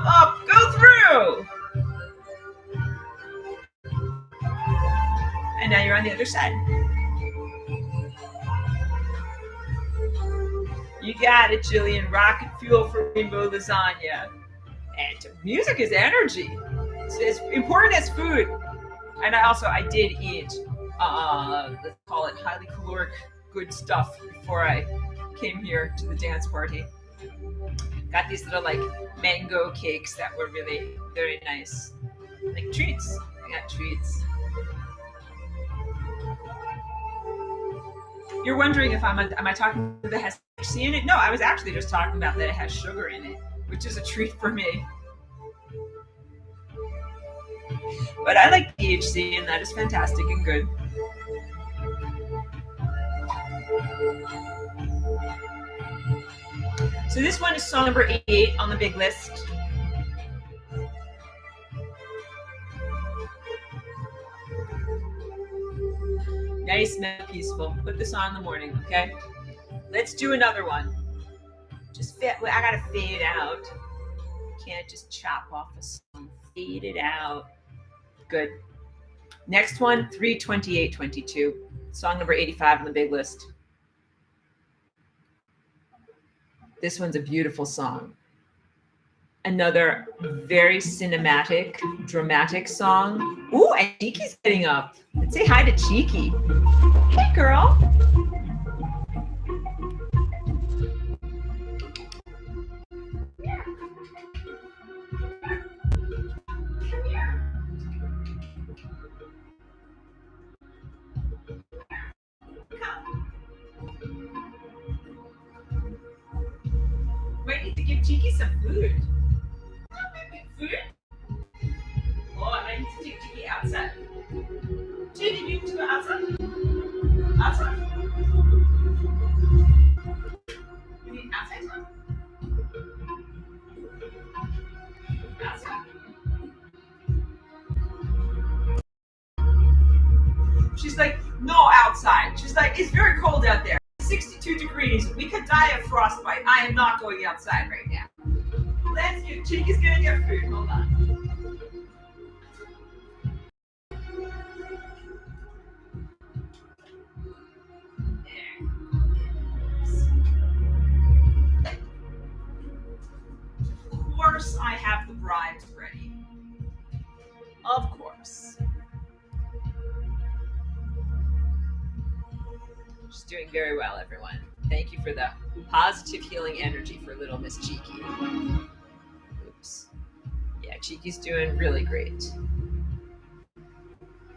Up, go through. And now you're on the other side. You got it, Jillian. Rocket fuel for rainbow lasagna. And music is energy. It's as important as food. And I did eat, let's call it highly caloric good stuff before I came here to the dance party. Got these little like mango cakes that were really very nice. Like treats. I got treats. You're wondering if am I talking that has THC in it? No, I was actually just talking about that it has sugar in it, which is a treat for me. But I like THC, and that is fantastic and good. So this one is song number 88 on the big list. Nice, peaceful. Put this on in the morning, okay? Let's do another one. I gotta fade it out. Can't just chop off a song. Fade it out. Good. Next one, 3/28/22. Song number 85 on the big list. This one's a beautiful song. Another very cinematic, dramatic song. Ooh, and Cheeky's getting up. Let's say hi to Cheeky. Hey, girl. Might need to give Cheeky some food. Food? Oh, I need to take Cheeky outside. Cheeky, you need to go outside? Outside? You need outside time? Outside? She's like, no outside. She's like, it's very cold out there. 62 degrees. We could die of frostbite. I am not going outside right now. Let's get Cheeky's gonna get food. Hold on. There. Of course, I have the bribes ready. Of course. She's doing very well, everyone. Thank you for the positive healing energy for little Miss Cheeky. Oops. Yeah, Cheeky's doing really great.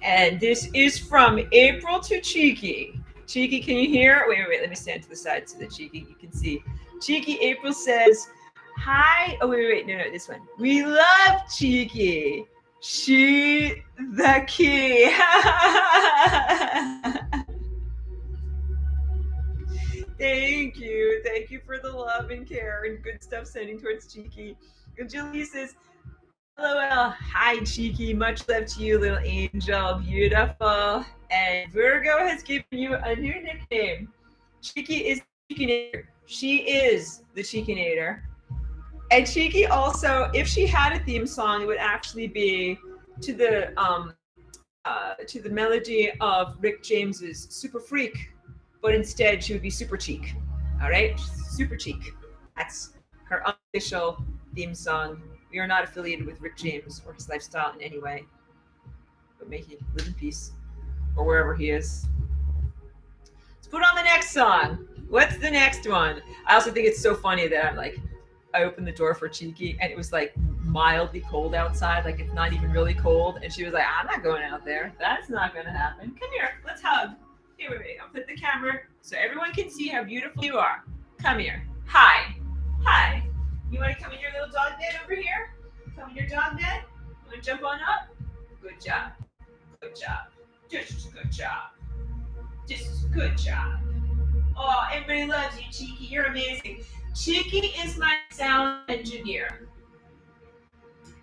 And this is from April to Cheeky. Cheeky, can you hear? Wait, let me stand to the side so that Cheeky, you can see. Cheeky April says, hi. Oh, wait, no, this one. We love Cheeky. She the key. Thank you. Thank you for the love and care and good stuff sending towards Cheeky. And Julie says, LOL. Hi, Cheeky. Much love to you, little angel. Beautiful. And Virgo has given you a new nickname. Cheeky is Cheekinator. She is the Cheekinator. And Cheeky also, if she had a theme song, it would actually be to the melody of Rick James's Super Freak, but instead she would be Super Cheek. All right, Super Cheek. That's her unofficial theme song. We are not affiliated with Rick James or his lifestyle in any way, but may he live in peace or wherever he is. Let's put on the next song. What's the next one? I also think it's so funny that I opened the door for Cheeky and it was like mildly cold outside, like it's not even really cold, and she was like, I'm not going out there. That's not going to happen. Come here, let's hug. Here, wait. I'll put the camera so everyone can see how beautiful you are. Come here. Hi. You want to come in your little dog bed over here? Come in your dog bed? You want to jump on up? Good job. This is good job. Oh, everybody loves you, Cheeky. You're amazing. Cheeky is my sound engineer.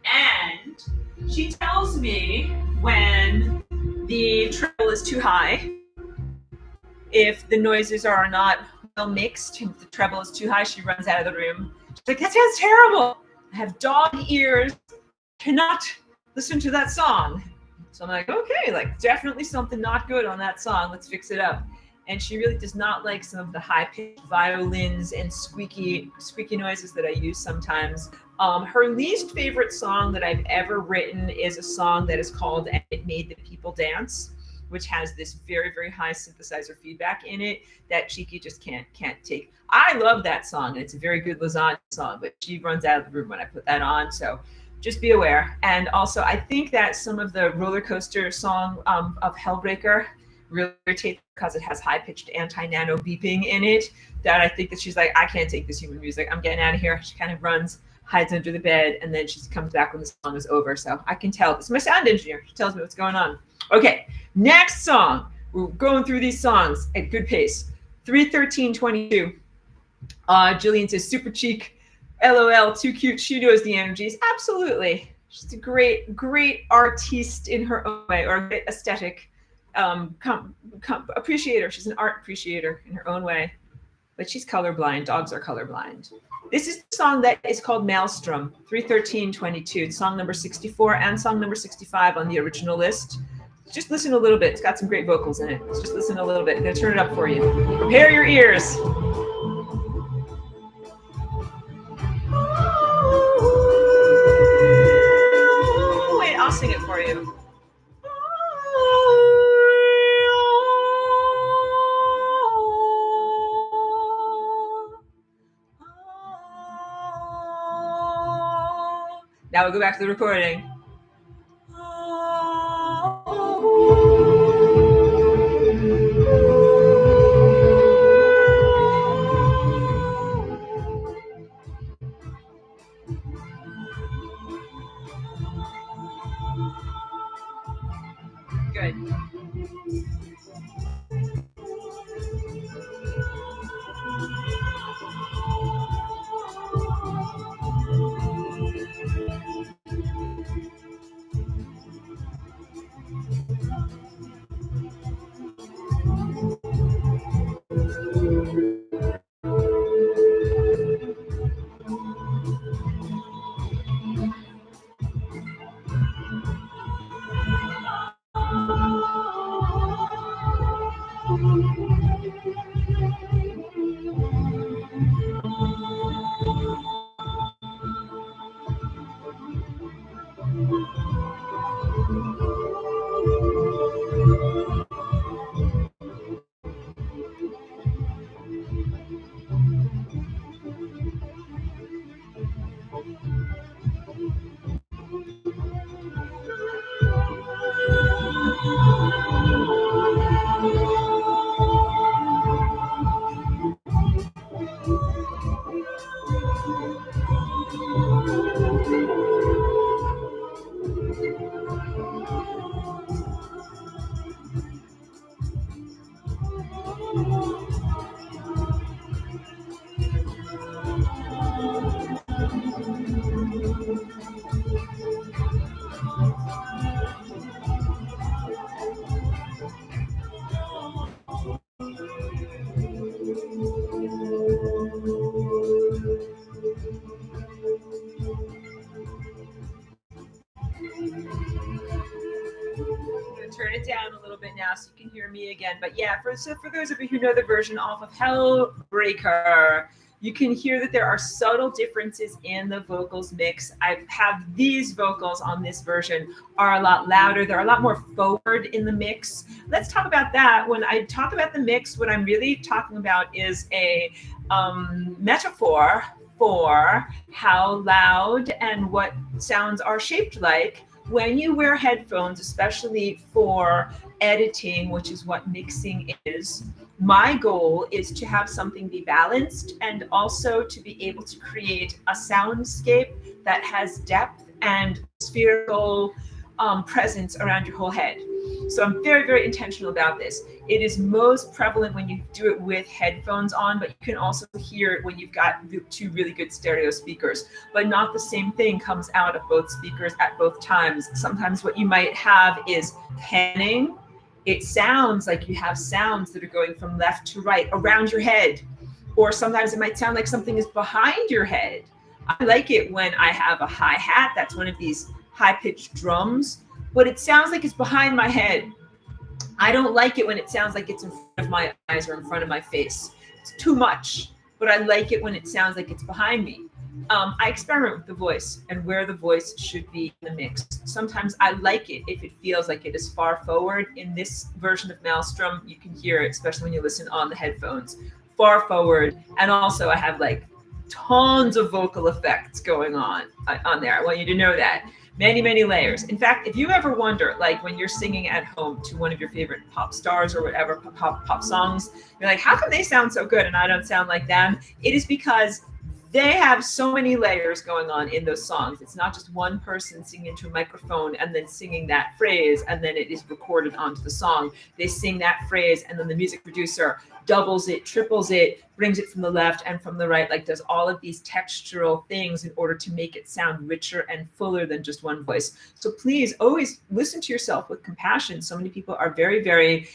And she tells me when the treble is too high, if the noises are not well mixed, if the treble is too high, she runs out of the room. She's like, that sounds terrible. I have dog ears. Cannot listen to that song. So I'm like, okay, definitely something not good on that song. Let's fix it up. And she really does not like some of the high-pitched violins and squeaky noises that I use sometimes. Her least favorite song that I've ever written is a song that is called "And It Made the People Dance," which has this very, very high synthesizer feedback in it that Cheeky just can't take. I love that song, and it's a very good lasagna song, but she runs out of the room when I put that on, so just be aware. And also, I think that some of the roller coaster song of Hellbreaker really irritates because it has high-pitched anti-nano beeping in it, that I think that she's like, I can't take this human music. I'm getting out of here. She kind of runs, hides under the bed, and then she comes back when the song is over. So I can tell. It's my sound engineer. She tells me what's going on. Okay, next song. We're going through these songs at good pace. 31322. Jillian says, super cheek. LOL, too cute. She knows the energies. Absolutely. She's a great artiste in her own way, or a great aesthetic appreciator. She's an art appreciator in her own way. But she's colorblind. Dogs are colorblind. This is the song that is called Maelstrom, 31322. It's song number 64 and song number 65 on the original list. Just listen a little bit. It's got some great vocals in it. Let's just listen a little bit. I'm going to turn it up for you. Prepare your ears. Wait, I'll sing it for you. Now we'll go back to the recording. Good. Turn it down a little bit now so you can hear me again. But yeah, for those of you who know the version off of Hellbreaker, you can hear that there are subtle differences in the vocals mix. I have these vocals on this version are a lot louder. They're a lot more forward in the mix. Let's talk about that. When I talk about the mix, what I'm really talking about is a metaphor for how loud and what sounds are shaped like when you wear headphones, especially for editing, which is what mixing is. My goal is to have something be balanced and also to be able to create a soundscape that has depth and spherical presence around your whole head. So I'm very, very intentional about this. It is most prevalent when you do it with headphones on, but you can also hear it when you've got two really good stereo speakers. But not the same thing comes out of both speakers at both times. Sometimes what you might have is panning. It sounds like you have sounds that are going from left to right around your head. Or sometimes it might sound like something is behind your head. I like it when I have a hi-hat. That's one of these high-pitched drums, but it sounds like it's behind my head. I don't like it when it sounds like it's in front of my eyes or in front of my face. It's too much, but I like it when it sounds like it's behind me. I experiment with the voice and where the voice should be in the mix. Sometimes I like it if it feels like it is far forward. In this version of Maelstrom, you can hear it, especially when you listen on the headphones, far forward. And also I have like tons of vocal effects going on there. I want you to know that. Many, many layers. In fact, if you ever wonder, like when you're singing at home to one of your favorite pop stars or whatever, pop songs, you're like, how come they sound so good and I don't sound like them? It is because they have so many layers going on in those songs. It's not just one person singing into a microphone and then singing that phrase and then it is recorded onto the song. They sing that phrase and then the music producer doubles it, triples it, brings it from the left and from the right, like does all of these textural things in order to make it sound richer and fuller than just one voice. So please always listen to yourself with compassion. So many people are very, very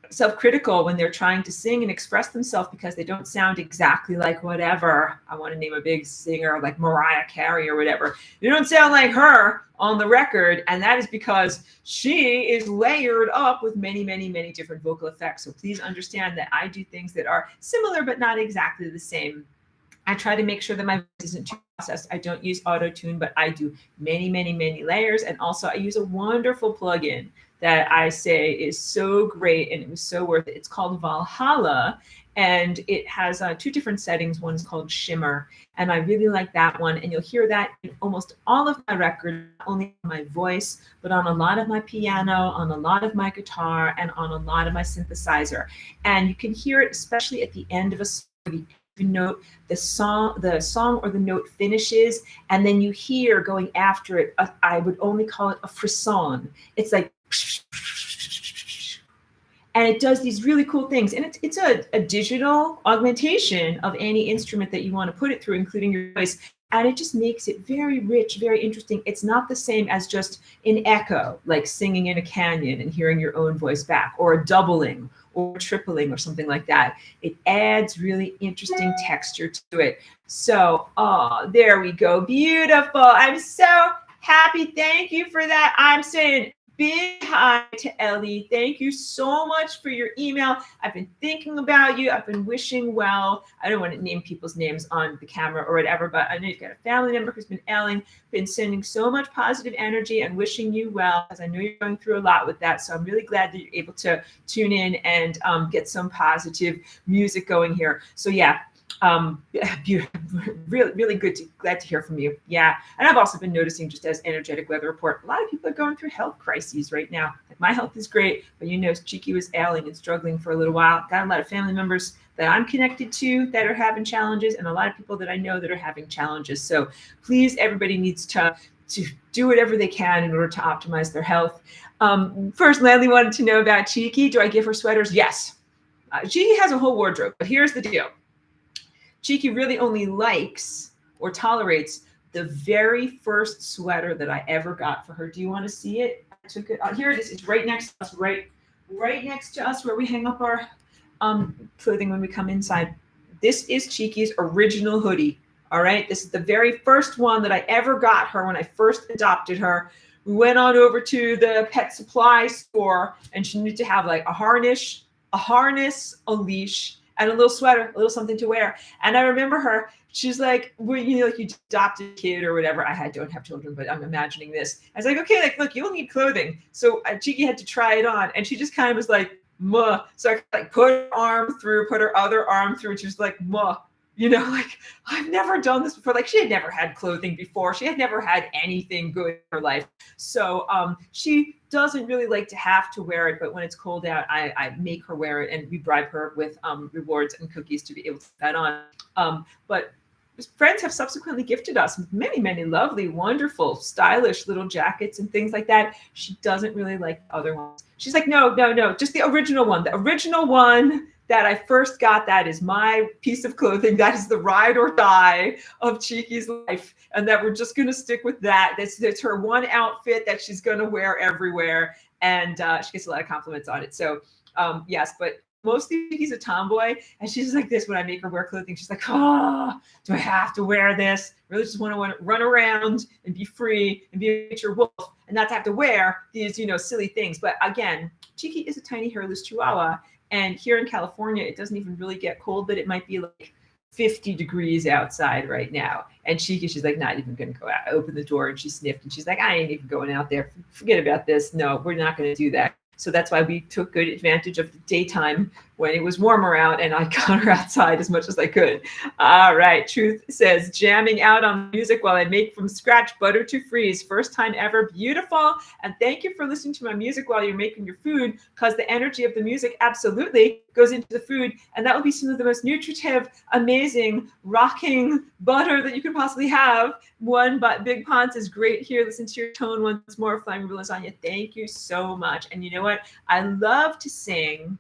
self-critical when they're trying to sing and express themselves because they don't sound exactly like whatever. I want to name a big singer like Mariah Carey or whatever. You don't sound like her on the record, and that is because she is layered up with many, many, many different vocal effects. So please understand that I do things that are similar but not exactly the same. I try to make sure that my voice isn't too processed. I don't use auto-tune, but I do many, many, many layers. And also I use a wonderful plugin that I say is so great and it was so worth it. It's called Valhalla and it has two different settings. One is called Shimmer and I really like that one. And you'll hear that in almost all of my records, not only on my voice, but on a lot of my piano, on a lot of my guitar, and on a lot of my synthesizer. And you can hear it, especially at the end of a song. You note the song or the note finishes, and then you hear going after it, I would only call it a frisson. It's like, and it does these really cool things. And it's a digital augmentation of any instrument that you want to put it through, including your voice. And it just makes it very rich, very interesting. It's not the same as just an echo, like singing in a canyon and hearing your own voice back, or a doubling or tripling or something like that. It adds really interesting texture to it. So, there we go. Beautiful. I'm so happy. Thank you for that. I'm saying big hi to Ellie. Thank you so much for your email. I've been thinking about you. I've been wishing well. I don't want to name people's names on the camera or whatever, but I know you've got a family member who's been ailing, been sending so much positive energy and wishing you well, because I know you're going through a lot with that. So I'm really glad that you're able to tune in and get some positive music going here. So yeah, really good glad to hear from you. Yeah, and I've also been noticing, just as energetic weather report, a lot of people are going through health crises right now. Like my health is great, but you know, Cheeky was ailing and struggling for a little while. Got a lot of family members that I'm connected to that are having challenges, and a lot of people that I know that are having challenges. So please, everybody needs to do whatever they can in order to optimize their health. First, Landley wanted to know about Cheeky. Do I give her sweaters? Yes. Cheeky has a whole wardrobe, but here's the deal. Cheeky really only likes or tolerates the very first sweater that I ever got for her. Do you want to see it? I took it. Here it is. It's right next to us, right next to us where we hang up our clothing when we come inside. This is Cheeky's original hoodie. All right. This is the very first one that I ever got her when I first adopted her. We went on over to the pet supply store and she needed to have like a harness, a leash, and a little sweater, a little something to wear. And I remember her, she's like, well, you know, like you adopted a kid or whatever. Don't have children, but I'm imagining this. I was like, okay, like, look, you'll need clothing. So Cheeky had to try it on. And she just kind of was like, muh. So I like put her arm through, put her other arm through, and she was like, muh. You know, like, I've never done this before. Like, she had never had clothing before. She had never had anything good in her life. So she doesn't really like to have to wear it. But when it's cold out, I make her wear it. And we bribe her with rewards and cookies to be able to put that on. But friends have subsequently gifted us many, many lovely, wonderful, stylish little jackets and things like that. She doesn't really like the other ones. She's like, no, just the original one. The original one that I first got, that is my piece of clothing. That is the ride or die of Cheeky's life. And that we're just going to stick with that. That's her one outfit that she's going to wear everywhere. And she gets a lot of compliments on it. So yes, but mostly Cheeky's a tomboy. And she's like this when I make her wear clothing. She's like, oh, do I have to wear this? I really just want to run around and be free and be a nature wolf and not to have to wear these, you know, silly things. But again, Cheeky is a tiny hairless chihuahua. And here in California, it doesn't even really get cold, but it might be like 50 degrees outside right now. And Cheeky, she's like, not even going to go out. I opened the door and she sniffed and she's like, I ain't even going out there. Forget about this. No, we're not going to do that. So that's why we took good advantage of the daytime when it was warmer out and I got her outside as much as I could. All right. Truth says, jamming out on music while I make from scratch butter to freeze. First time ever. Beautiful. And thank you for listening to my music while you're making your food, because the energy of the music absolutely goes into the food. And that will be some of the most nutritive, amazing, rocking butter that you can possibly have. One, but Big Ponce is great here. Listen to your tone once more. Flammable Lasagna. Thank you so much. And you know what? I love to sing.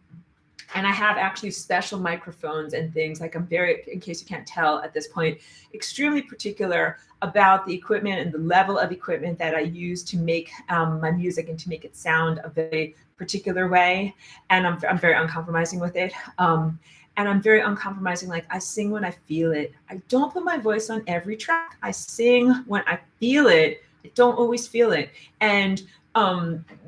And I have actually special microphones and things. Like, I'm very, in case you can't tell at this point, extremely particular about the equipment and the level of equipment that I use to make my music and to make it sound a very particular way. And I'm very uncompromising with it. And I'm very uncompromising. Like, I sing when I feel it. I don't put my voice on every track. I sing when I feel it. I don't always feel it. And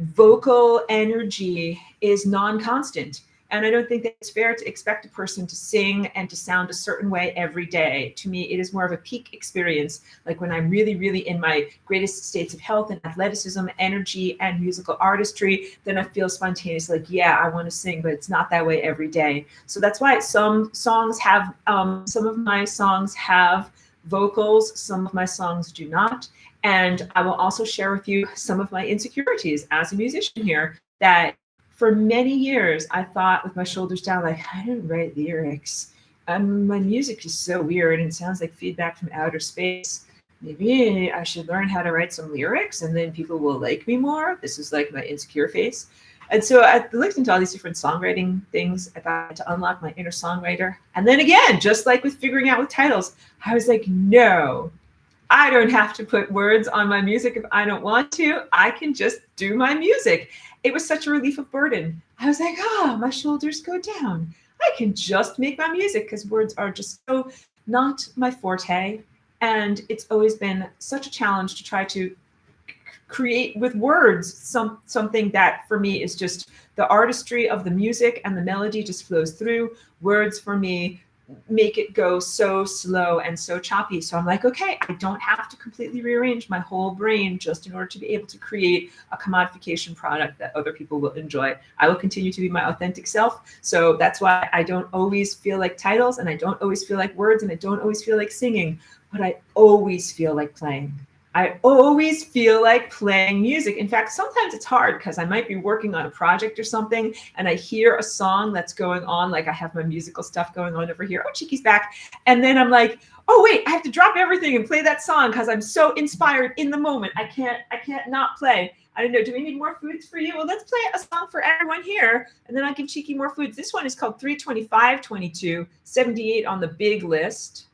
vocal energy is non-constant. And I don't think that it's fair to expect a person to sing and to sound a certain way every day. To me, it is more of a peak experience, like when I'm really, really in my greatest states of health and athleticism, energy, and musical artistry, then I feel spontaneous, like, yeah, I want to sing, but it's not that way every day. So that's why some songs have, some of my songs have vocals, some of my songs do not. And I will also share with you some of my insecurities as a musician here, that for many years, I thought with my shoulders down, like, I didn't write lyrics. My music is so weird and it sounds like feedback from outer space. Maybe I should learn how to write some lyrics and then people will like me more. This is like my insecure face. And so I looked into all these different songwriting things about to unlock my inner songwriter. And then again, just like with figuring out with titles, I was like, no, I don't have to put words on my music if I don't want to. I can just do my music. It was such a relief of burden. I was like, my shoulders go down. I can just make my music, because words are just so not my forte. And it's always been such a challenge to try to create with words something that for me is just the artistry of the music, and the melody just flows through. Words for me make it go so slow and so choppy. So I'm like, okay, I don't have to completely rearrange my whole brain just in order to be able to create a commodification product that other people will enjoy. I will continue to be my authentic self. So that's why I don't always feel like titles, and I don't always feel like words, and I don't always feel like singing, but I always feel like playing. I always feel like playing music. In fact, sometimes it's hard because I might be working on a project or something and I hear a song that's going on, like I have my musical stuff going on over here. Oh, Cheeky's back. And then I'm like, oh, wait, I have to drop everything and play that song because I'm so inspired in the moment. I can't not play. I don't know. Do we need more foods for you? Well, let's play a song for everyone here, and then I'll give Cheeky more foods. This one is called 32522, 78 on the big list.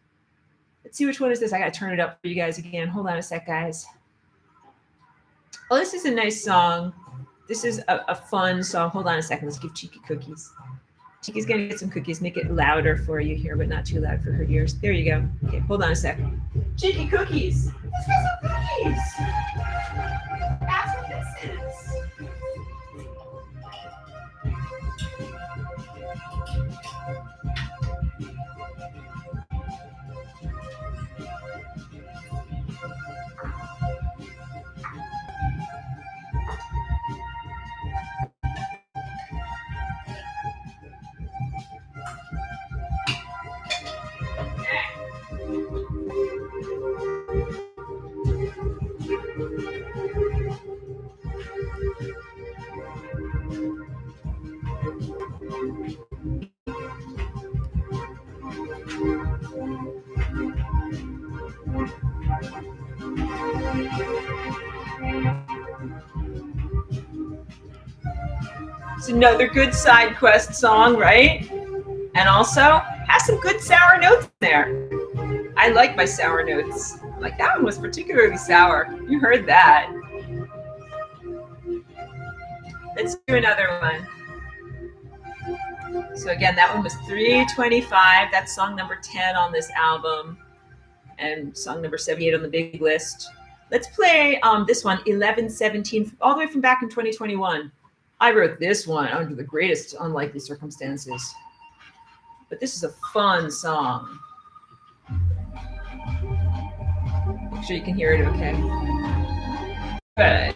Let's see which one is this. I got to turn it up for you guys again. Hold on a sec, guys. Oh, this is a nice song. This is a fun song. Hold on a second. Let's give Cheeky cookies. Chiki's gonna get some cookies. Make it louder for you here, but not too loud for her ears. There you go. Okay, hold on a sec. Cheeky cookies. Let's get some cookies. That's what this is. It's another good side quest song, right? And also has some good sour notes in there. I like my sour notes. Like that one was particularly sour. You heard that. Let's do another one. So again, that one was 325. That's song number 10 on this album. And song number 78 on the big list. Let's play this one, 1117, all the way from back in 2021. I wrote this one under the greatest unlikely circumstances. But this is a fun song. Make sure you can hear it okay. Good.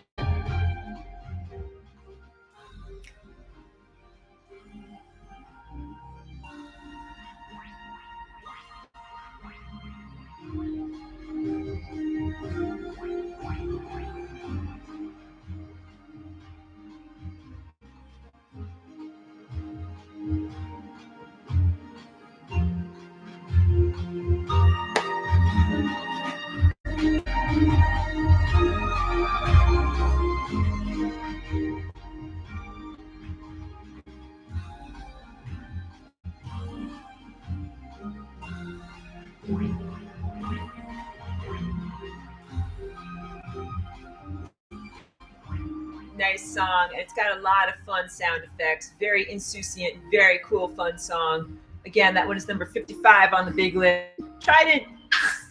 Nice song, and it's got a lot of fun sound effects. Very insouciant, very cool, fun song. Again, that one is number 55 on the big list. Trident,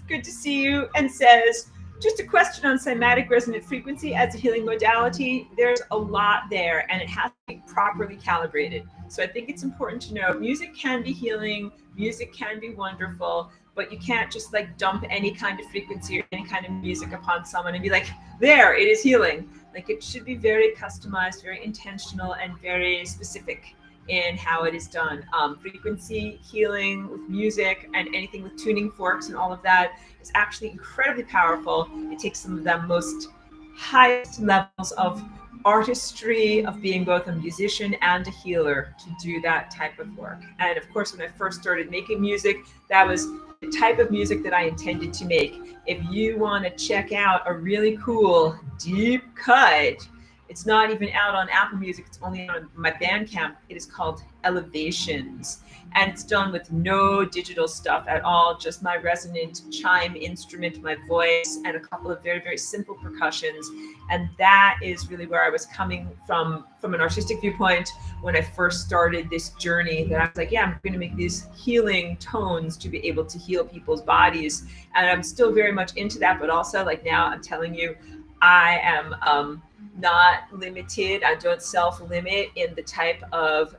good to see you, and says, just a question on cymatic resonant frequency as a healing modality. There's a lot there, and it has to be properly calibrated. So I think it's important to know music can be healing, music can be wonderful, but you can't just like dump any kind of frequency or any kind of music upon someone and be like, there, it is healing. Like it should be very customized, very intentional, and very specific in how it is done. Frequency healing with music and anything with tuning forks and all of that is actually incredibly powerful. It takes some of the most highest levels of artistry, of being both a musician and a healer, to do that type of work. And of course, when I first started making music, that was the type of music that I intended to make. If you want to check out a really cool deep cut, it's not even out on Apple Music, it's only on my Bandcamp. It is called Elevations, and it's done with no digital stuff at all, just my resonant chime instrument, my voice, and a couple of very, very simple percussions. And that is really where I was coming from an artistic viewpoint when I first started this journey, that I was like, yeah, I'm going to make these healing tones to be able to heal people's bodies. And I'm still very much into that, but also like now I'm telling you, I am not limited. I don't self-limit in the type of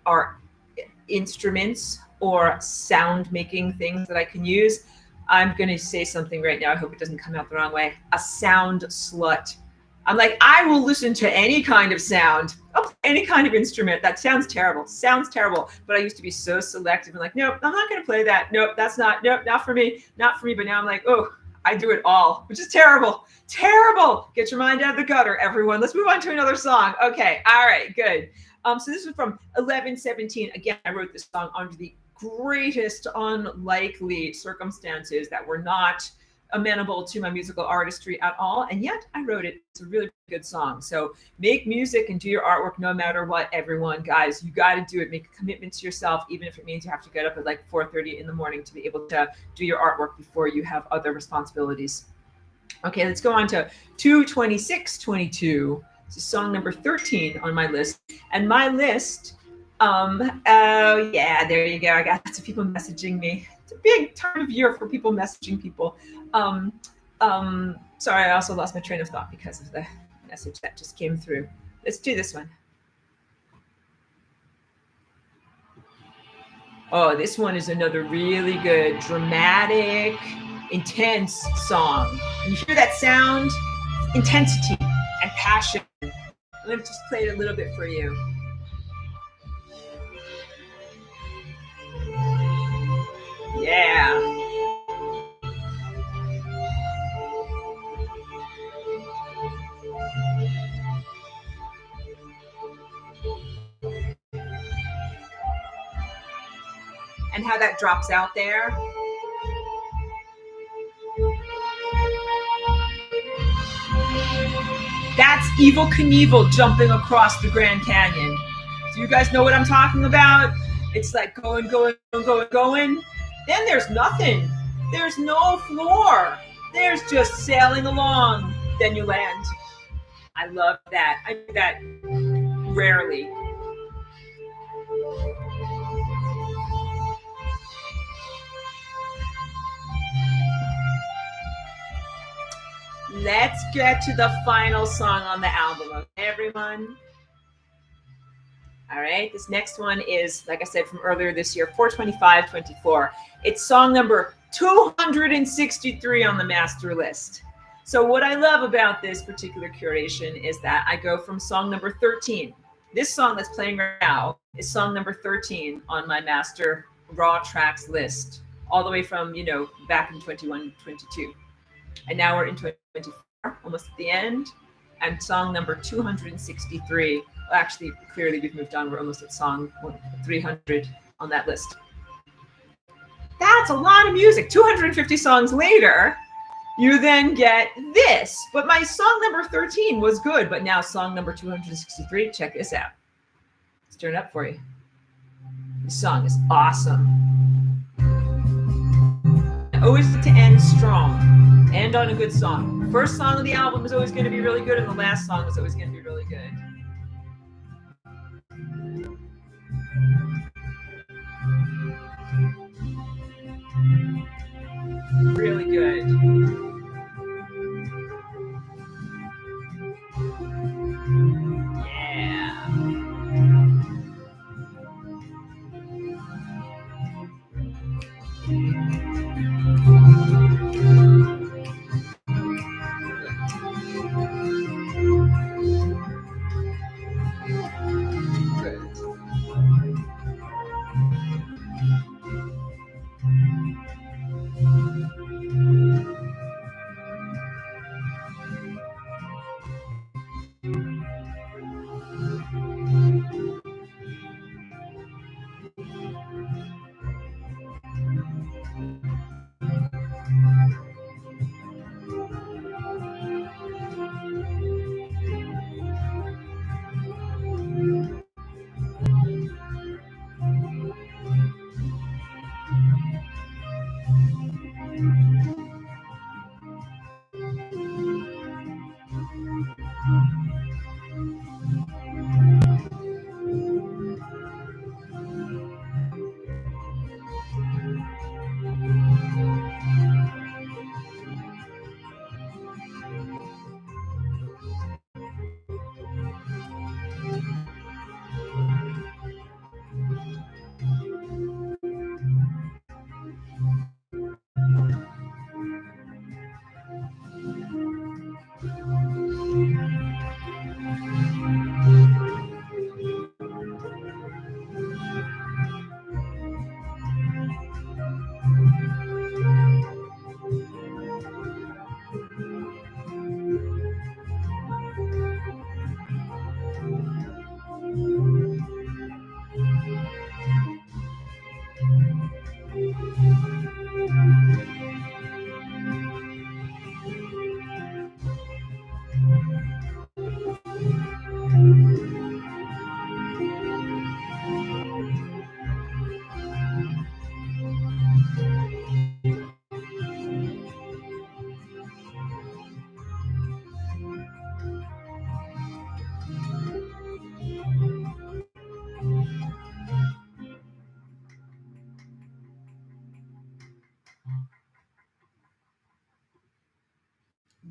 art instruments or sound making things that I can use. I'm going to say something right now. I hope it doesn't come out the wrong way. A sound slut. I'm like, I will listen to any kind of sound, any kind of instrument. That sounds terrible. But I used to be so selective and like, nope, I'm not going to play that. Nope, that's not for me. But now I'm like, oh, I do it all, which is terrible. Get your mind out of the gutter, everyone. Let's move on to another song. Okay. All right, good. So this is from 1117. Again, I wrote this song under the greatest unlikely circumstances that were not amenable to my musical artistry at all. And yet I wrote it. It's a really good song. So make music and do your artwork no matter what, everyone. Guys, you got to do it. Make a commitment to yourself, even if it means you have to get up at like 4:30 in the morning to be able to do your artwork before you have other responsibilities. Okay, let's go on to 22622. This is song number 13 on my list. And my list Oh yeah, there you go. I got lots of people messaging me. It's a big time of year for people messaging people. Um, Sorry, I also lost my train of thought because of the message that just came through. Let's do this one. Oh, this one is another really good, dramatic, intense song. And you hear that sound, intensity and passion. Let me just play it a little bit for you. Yeah. And how that drops out there. That's Evil Knievel jumping across the Grand Canyon. Do you guys know what I'm talking about? It's like going, going, going, going. Then there's nothing. There's no floor. There's just sailing along. Then you land. I love that. I do that rarely. Let's get to the final song on the album, okay, everyone? All right, this next one is, like I said, from earlier this year, 42524. It's song number 263 on the master list. So what I love about this particular curation is that I go from song number 13. This song that's playing right now is song number 13 on my master raw tracks list, all the way from, back in 21, 22. And now we're in 2024, almost at the end. And song number 263. Well, actually, clearly we've moved on. We're almost at song 300 on that list. That's a lot of music. 250 songs later, you then get this. But my song number 13 was good, but now song number 263, check this out. Let's turn it up for you. This song is awesome. I always like to end strong, end on a good song. The first song of the album is always going to be really good, and the last song is always going to be really good. Really good. Yeah.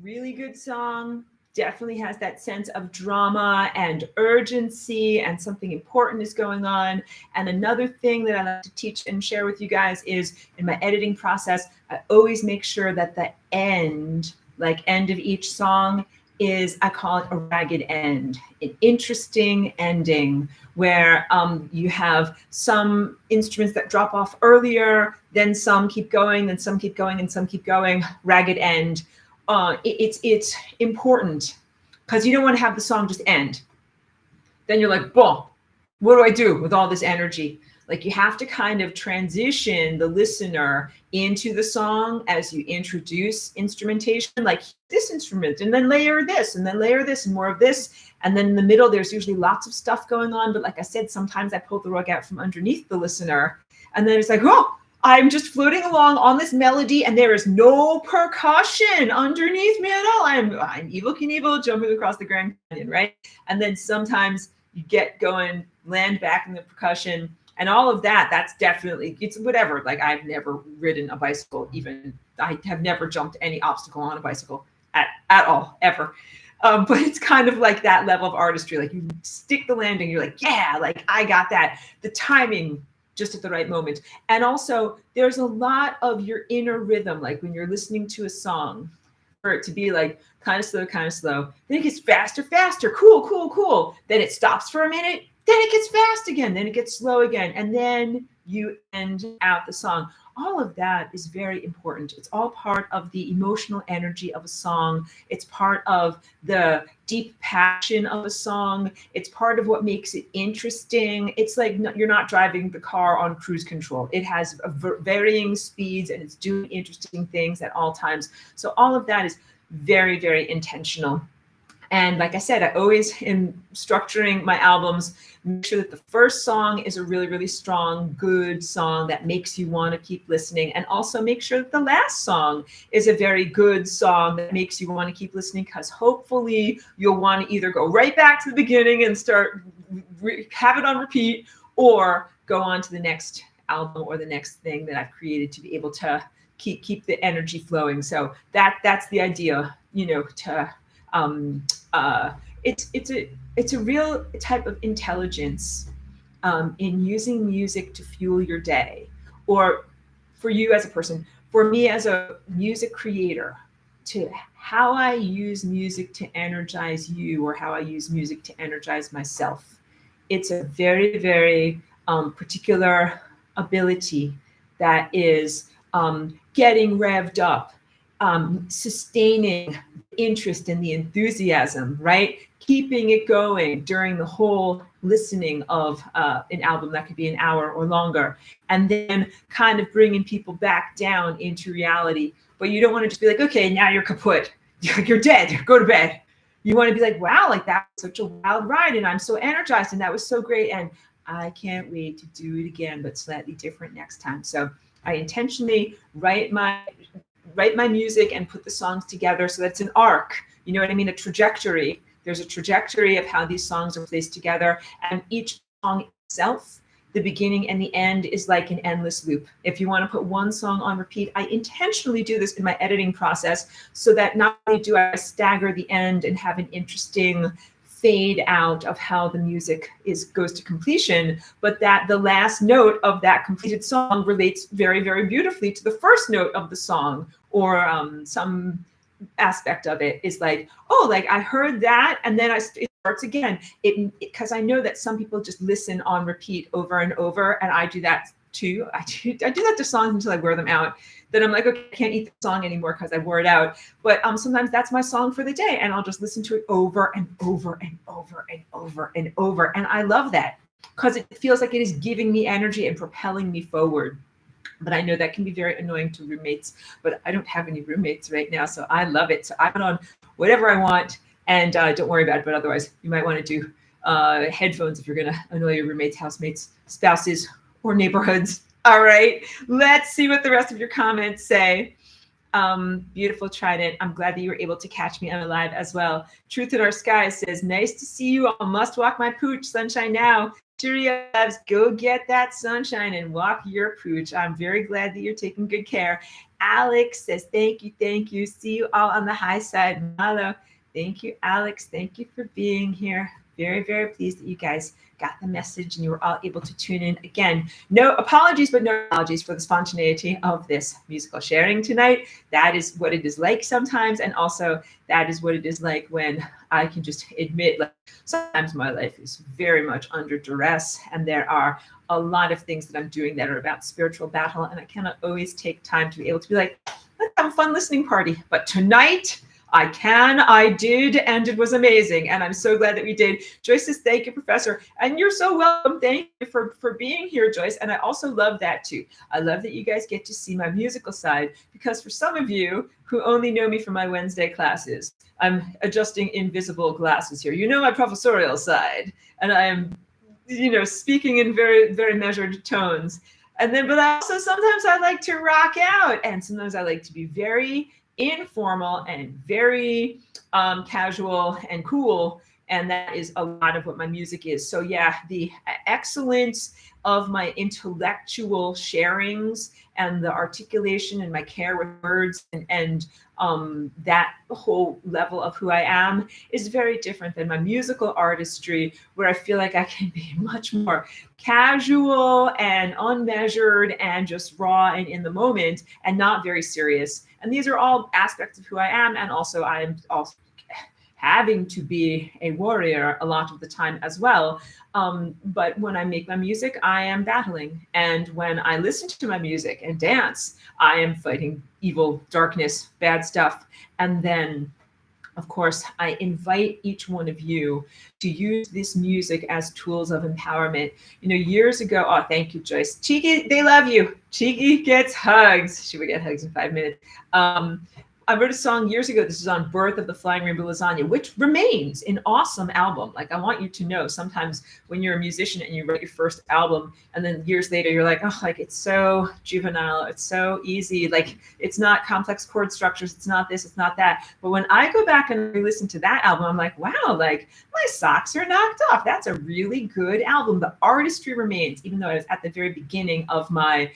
really good song definitely has that sense of drama and urgency, and something important is going on. And another thing that I like to teach and share with you guys is in my editing process, I always make sure that the end, like end of each song, is, I call it a ragged end, an interesting ending where you have some instruments that drop off earlier, then some keep going, then some keep going, and some keep going, ragged end. It's important because you don't want to have the song just end. Then you're like, boom, what do I do with all this energy? Like, you have to kind of transition the listener into the song as you introduce instrumentation, like this instrument, and then layer this, and then layer this, and more of this. And then in the middle, there's usually lots of stuff going on. But like I said, sometimes I pull the rug out from underneath the listener. And then it's like, oh, I'm just floating along on this melody, and there is no percussion underneath me at all. I'm Evil Knievel jumping across the Grand Canyon, right? And then sometimes you get going, land back in the percussion, and all of that. That's definitely, it's whatever. Like, I've never ridden a bicycle, even. I have never jumped any obstacle on a bicycle at all, ever. But it's kind of like that level of artistry. Like, you stick the landing, you're like, yeah, like I got that. The timing just at the right moment. And also, there's a lot of your inner rhythm, like when you're listening to a song, for it to be like kind of slow, then it gets faster, cool. Then it stops for a minute, then it gets fast again, then it gets slow again, and then you end out the song. All of that is very important. It's all part of the emotional energy of a song. It's part of the deep passion of a song. It's part of what makes it interesting. It's like you're not driving the car on cruise control. It has varying speeds, and it's doing interesting things at all times. So all of that is very, very intentional. And like I said, I always, in structuring my albums, make sure that the first song is a really, really strong, good song that makes you want to keep listening. And also make sure that the last song is a very good song that makes you want to keep listening, because hopefully you'll want to either go right back to the beginning and start, have it on repeat, or go on to the next album or the next thing that I've created to be able to keep the energy flowing. So that's the idea, to it's a real type of intelligence in using music to fuel your day, or for you as a person, for me as a music creator, to how I use music to energize you, or how I use music to energize myself. It's a very, very particular ability that is getting revved up, sustaining interest and the enthusiasm, right? Keeping it going during the whole listening of an album that could be an hour or longer, and then kind of bringing people back down into reality. But you don't want to just be like, okay, now you're kaput, you're dead, go to bed. You want to be like, wow, like that was such a wild ride, and I'm so energized, and that was so great, and I can't wait to do it again, but slightly different next time. So I intentionally write my music and put the songs together so that's an arc. You know what I mean? A trajectory. There's a trajectory of how these songs are placed together, and each song itself, the beginning and the end, is like an endless loop. If you want to put one song on repeat, I intentionally do this in my editing process so that not only do I stagger the end and have an interesting fade out of how the music goes to completion, but that the last note of that completed song relates very, very beautifully to the first note of the song, or some aspect of it is like, oh, like I heard that, and then it starts again. Because I know that some people just listen on repeat over and over, and I do that too. I do that to songs until I wear them out. Then I'm like, okay, I can't eat the song anymore because I wore it out. But sometimes that's my song for the day, and I'll just listen to it over and over and over and over and over. And I love that because it feels like it is giving me energy and propelling me forward. But I know that can be very annoying to roommates, but I don't have any roommates right now, so I love it. So I put on whatever I want, and don't worry about it. But otherwise, you might want to do headphones if you're going to annoy your roommates, housemates, spouses, or neighborhoods. All right, let's see what the rest of your comments say. Beautiful Trident. I'm glad that you were able to catch me on live as well. Truth in Our Sky says, nice to see you all. Must walk my pooch. Sunshine now. Cheerio, loves. Go get that sunshine and walk your pooch. I'm very glad that you're taking good care. Alex says, thank you, thank you. See you all on the high side. Malo, thank you, Alex. Thank you for being here. Very, very pleased that you guys got the message and you were all able to tune in. Again, no apologies, but no apologies for the spontaneity of this musical sharing tonight. That is what it is like sometimes. And also that is what it is like when I can just admit, like, sometimes my life is very much under duress and there are a lot of things that I'm doing that are about spiritual battle. And I cannot always take time to be able to be like, let's have a fun listening party. But tonight, I did, and it was amazing. And I'm so glad that we did. Joyce says, thank you, Professor. And you're so welcome. Thank you for being here, Joyce. And I also love that too. I love that you guys get to see my musical side, because for some of you who only know me from my Wednesday classes, I'm adjusting invisible glasses here. You know my professorial side, and I'm, speaking in very, very measured tones. And then, but also sometimes I like to rock out, and sometimes I like to be very informal and very casual and cool. And that is a lot of what my music is. So yeah, the excellence of my intellectual sharings and the articulation and my care with words and that whole level of who I am is very different than my musical artistry, where I feel like I can be much more casual and unmeasured and just raw and in the moment and not very serious. And these are all aspects of who I am. And also I am also having to be a warrior a lot of the time as well. But when I make my music, I am battling. And when I listen to my music and dance, I am fighting evil, darkness, bad stuff. And then, of course, I invite each one of you to use this music as tools of empowerment. Years ago, oh, thank you, Joyce. Cheeky, they love you. Cheeky gets hugs. She would get hugs in 5 minutes. I wrote a song years ago. This is on Birth of the Flying Rainbow Lasagna, which remains an awesome album. Like, I want you to know, sometimes when you're a musician and you write your first album and then years later you're like, oh, like, it's so juvenile, it's so easy, like, it's not complex chord structures, it's not this, it's not that. But when I go back and re-listen to that album, I'm like, wow, like, my socks are knocked off. That's a really good album. The artistry remains, even though I was at the very beginning of my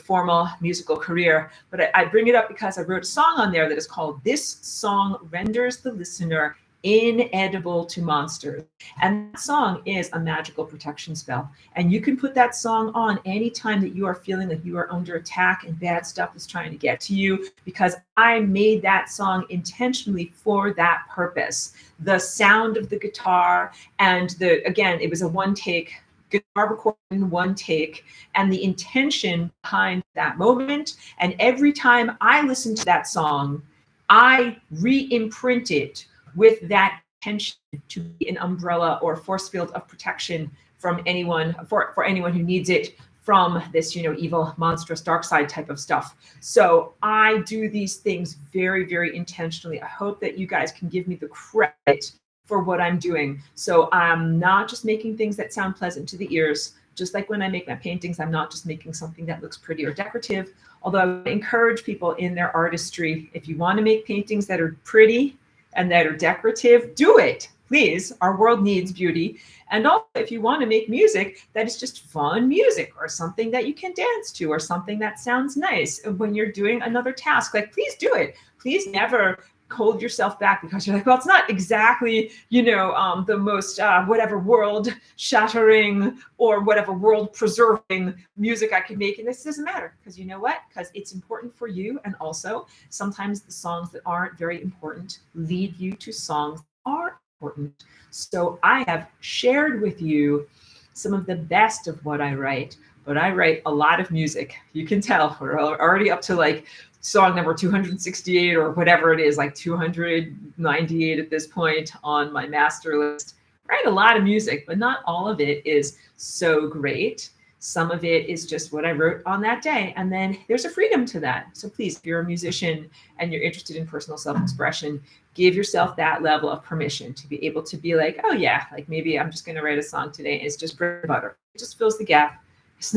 formal musical career. But I bring it up because I wrote a song on there that is called This Song Renders the Listener Inedible to Monsters. And that song is a magical protection spell. And you can put that song on anytime that you are feeling like you are under attack and bad stuff is trying to get to you, because I made that song intentionally for that purpose. The sound of the guitar and again, it was a one-take guitar recording in one take, and the intention behind that moment. And every time I listen to that song, I re-imprint it with that intention to be an umbrella or force field of protection from anyone, for anyone who needs it, from this, evil, monstrous, dark side type of stuff. So I do these things very, very intentionally. I hope that you guys can give me the credit for what I'm doing. So I'm not just making things that sound pleasant to the ears. Just like when I make my paintings, I'm not just making something that looks pretty or decorative. Although I would encourage people in their artistry, if you want to make paintings that are pretty and that are decorative, do it, please. Our world needs beauty. And also, if you want to make music that is just fun music, or something that you can dance to, or something that sounds nice when you're doing another task, like, please do it. Please never hold yourself back because you're like, well, it's not exactly, the most whatever world shattering or whatever world preserving music I can make. And this doesn't matter, because you know what? Because it's important for you. And also sometimes the songs that aren't very important lead you to songs that are important. So I have shared with you some of the best of what I write, but I write a lot of music. You can tell we're already up to like song number 268 or whatever it is, like 298 at this point on my master list. I write a lot of music, but not all of it is so great. Some of it is just what I wrote on that day. And then there's a freedom to that. So please, if you're a musician and you're interested in personal self-expression, give yourself that level of permission to be able to be like, oh yeah, like maybe I'm just going to write a song today. It's just bread and butter. It just fills the gap. It's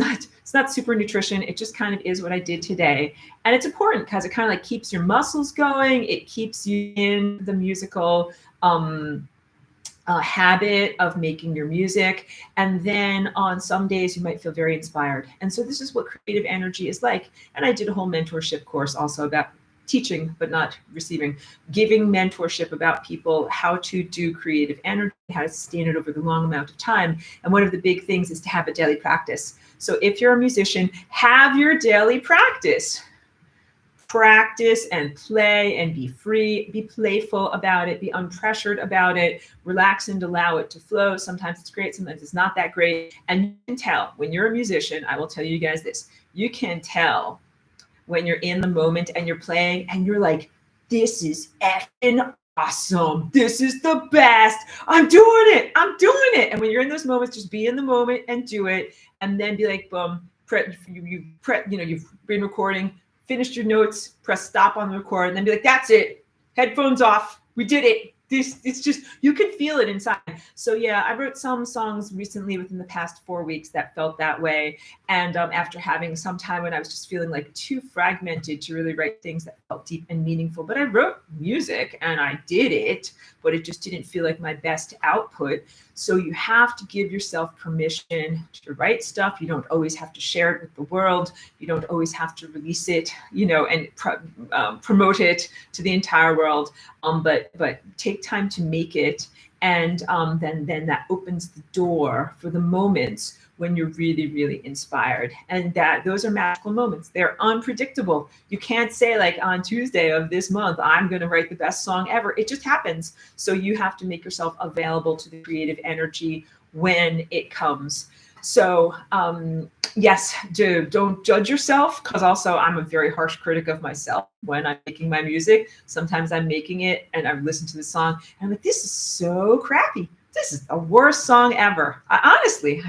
not super nutrition. It just kind of is what I did today. And it's important because it kind of like keeps your muscles going. It keeps you in the musical habit of making your music. And then on some days you might feel very inspired. And so this is what creative energy is like. And I did a whole mentorship course also about teaching, but not receiving, giving mentorship about people, how to do creative energy, how to sustain it over the long amount of time. And one of the big things is to have a daily practice. So if you're a musician, have your daily practice. Practice and play and be free, be playful about it, be unpressured about it, relax and allow it to flow. Sometimes it's great, sometimes it's not that great. And you can tell when you're a musician, I will tell you guys this, you can tell when you're in the moment and you're playing and you're like, this is effing awesome. This is the best. I'm doing it. I'm doing it. And when you're in those moments, just be in the moment and do it. And then be like, boom, you've been recording, finished your notes, press stop on the record, and then be like, that's it. Headphones off. We did it. It's just, you can feel it inside. So yeah, I wrote some songs recently within the past 4 weeks that felt that way. And after having some time when I was just feeling like too fragmented to really write things that felt deep and meaningful, but I wrote music and I did it, but it just didn't feel like my best output. So you have to give yourself permission to write stuff. You don't always have to share it with the world. You don't always have to release it, and promote it to the entire world. But take time to make it, and then that opens the door for the moments when you're really, really inspired. And those are magical moments. They're unpredictable. You can't say like on Tuesday of this month, I'm going to write the best song ever. It just happens. So you have to make yourself available to the creative energy when it comes. So yes, don't judge yourself, because also I'm a very harsh critic of myself when I'm making my music. Sometimes I'm making it and I listen to the song and I'm like, this is so crappy. This is the worst song ever. I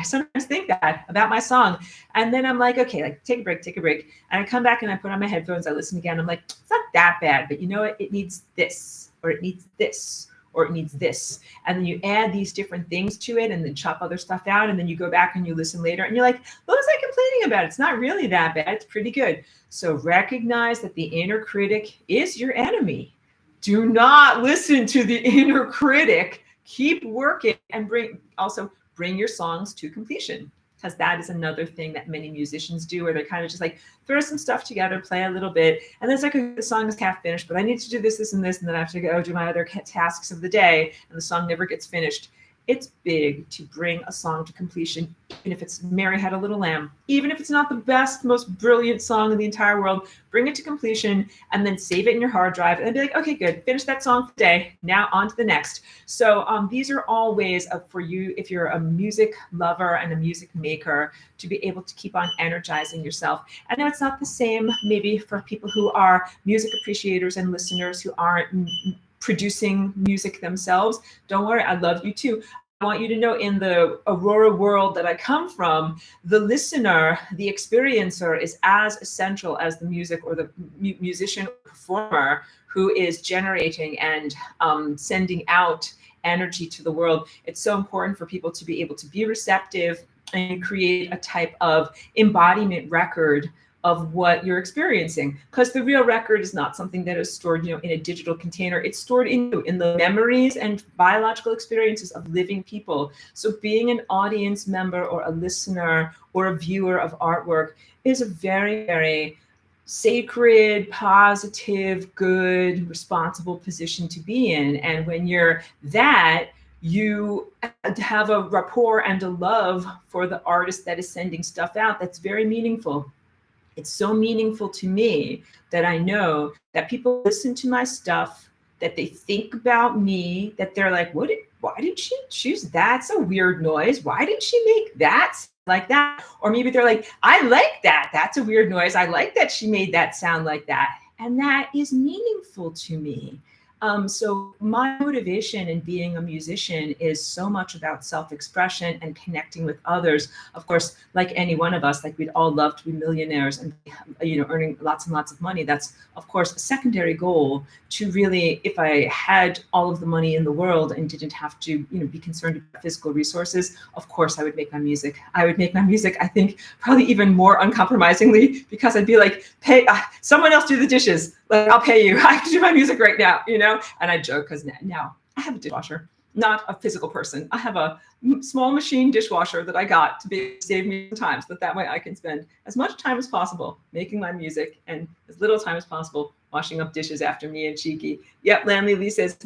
sometimes think that about my song. And then I'm like, okay, like take a break. And I come back and I put on my headphones, I listen again. I'm like, it's not that bad, but you know what? It needs this, or it needs this, or it needs this. And then you add these different things to it and then chop other stuff out. And then you go back and you listen later and you're like, what was I complaining about? It's not really that bad. It's pretty good. So recognize that the inner critic is your enemy. Do not listen to the inner critic. Keep working and bring your songs to completion, because that is another thing that many musicians do, where they're kind of just like throw some stuff together, play a little bit, and then it's like, okay, the song is half finished, but I need to do this, and this, and then I have to go do my other tasks of the day, and the song never gets finished. It's big to bring a song to completion, even if it's Mary Had a Little Lamb, even if it's not the best, most brilliant song in the entire world, bring it to completion and then save it in your hard drive and be like, okay, good, finish that song for today. Now on to the next. So these are all ways for you, if you're a music lover and a music maker, to be able to keep on energizing yourself. I know it's not the same maybe for people who are music appreciators and listeners who aren't producing music themselves. Don't worry, I love you too. I want you to know, in the Aurora world that I come from, the listener, the experiencer, is as essential as the music or the musician or performer who is generating and sending out energy to the world. It's so important for people to be able to be receptive and create a type of embodiment record of what you're experiencing, because the real record is not something that is stored, in a digital container. It's stored in the memories and biological experiences of living people. So being an audience member or a listener or a viewer of artwork is a very, very sacred, positive, good, responsible position to be in. And when you're that, you have a rapport and a love for the artist that is sending stuff out that's very meaningful. It's so meaningful to me that I know that people listen to my stuff, that they think about me, that they're like, why did she choose that? That's a weird noise. Why did she make that like that? Or maybe they're like, I like that. That's a weird noise. I like that she made that sound like that. And that is meaningful to me. So my motivation in being a musician is so much about self-expression and connecting with others. Of course, like any one of us, like we'd all love to be millionaires and, earning lots and lots of money. That's, of course, a secondary goal to really, if I had all of the money in the world and didn't have to, be concerned about physical resources, of course, I would make my music. I would make my music, I think, probably even more uncompromisingly, because I'd be like, pay someone else do the dishes. Like, I'll pay you. I have to do my music right now, And I joke because now I have a dishwasher. not a physical person. I have a small machine dishwasher that I got to be save me time, so that way I can spend as much time as possible making my music and as little time as possible washing up dishes after me and Cheeky. Yep, Landley Lee says,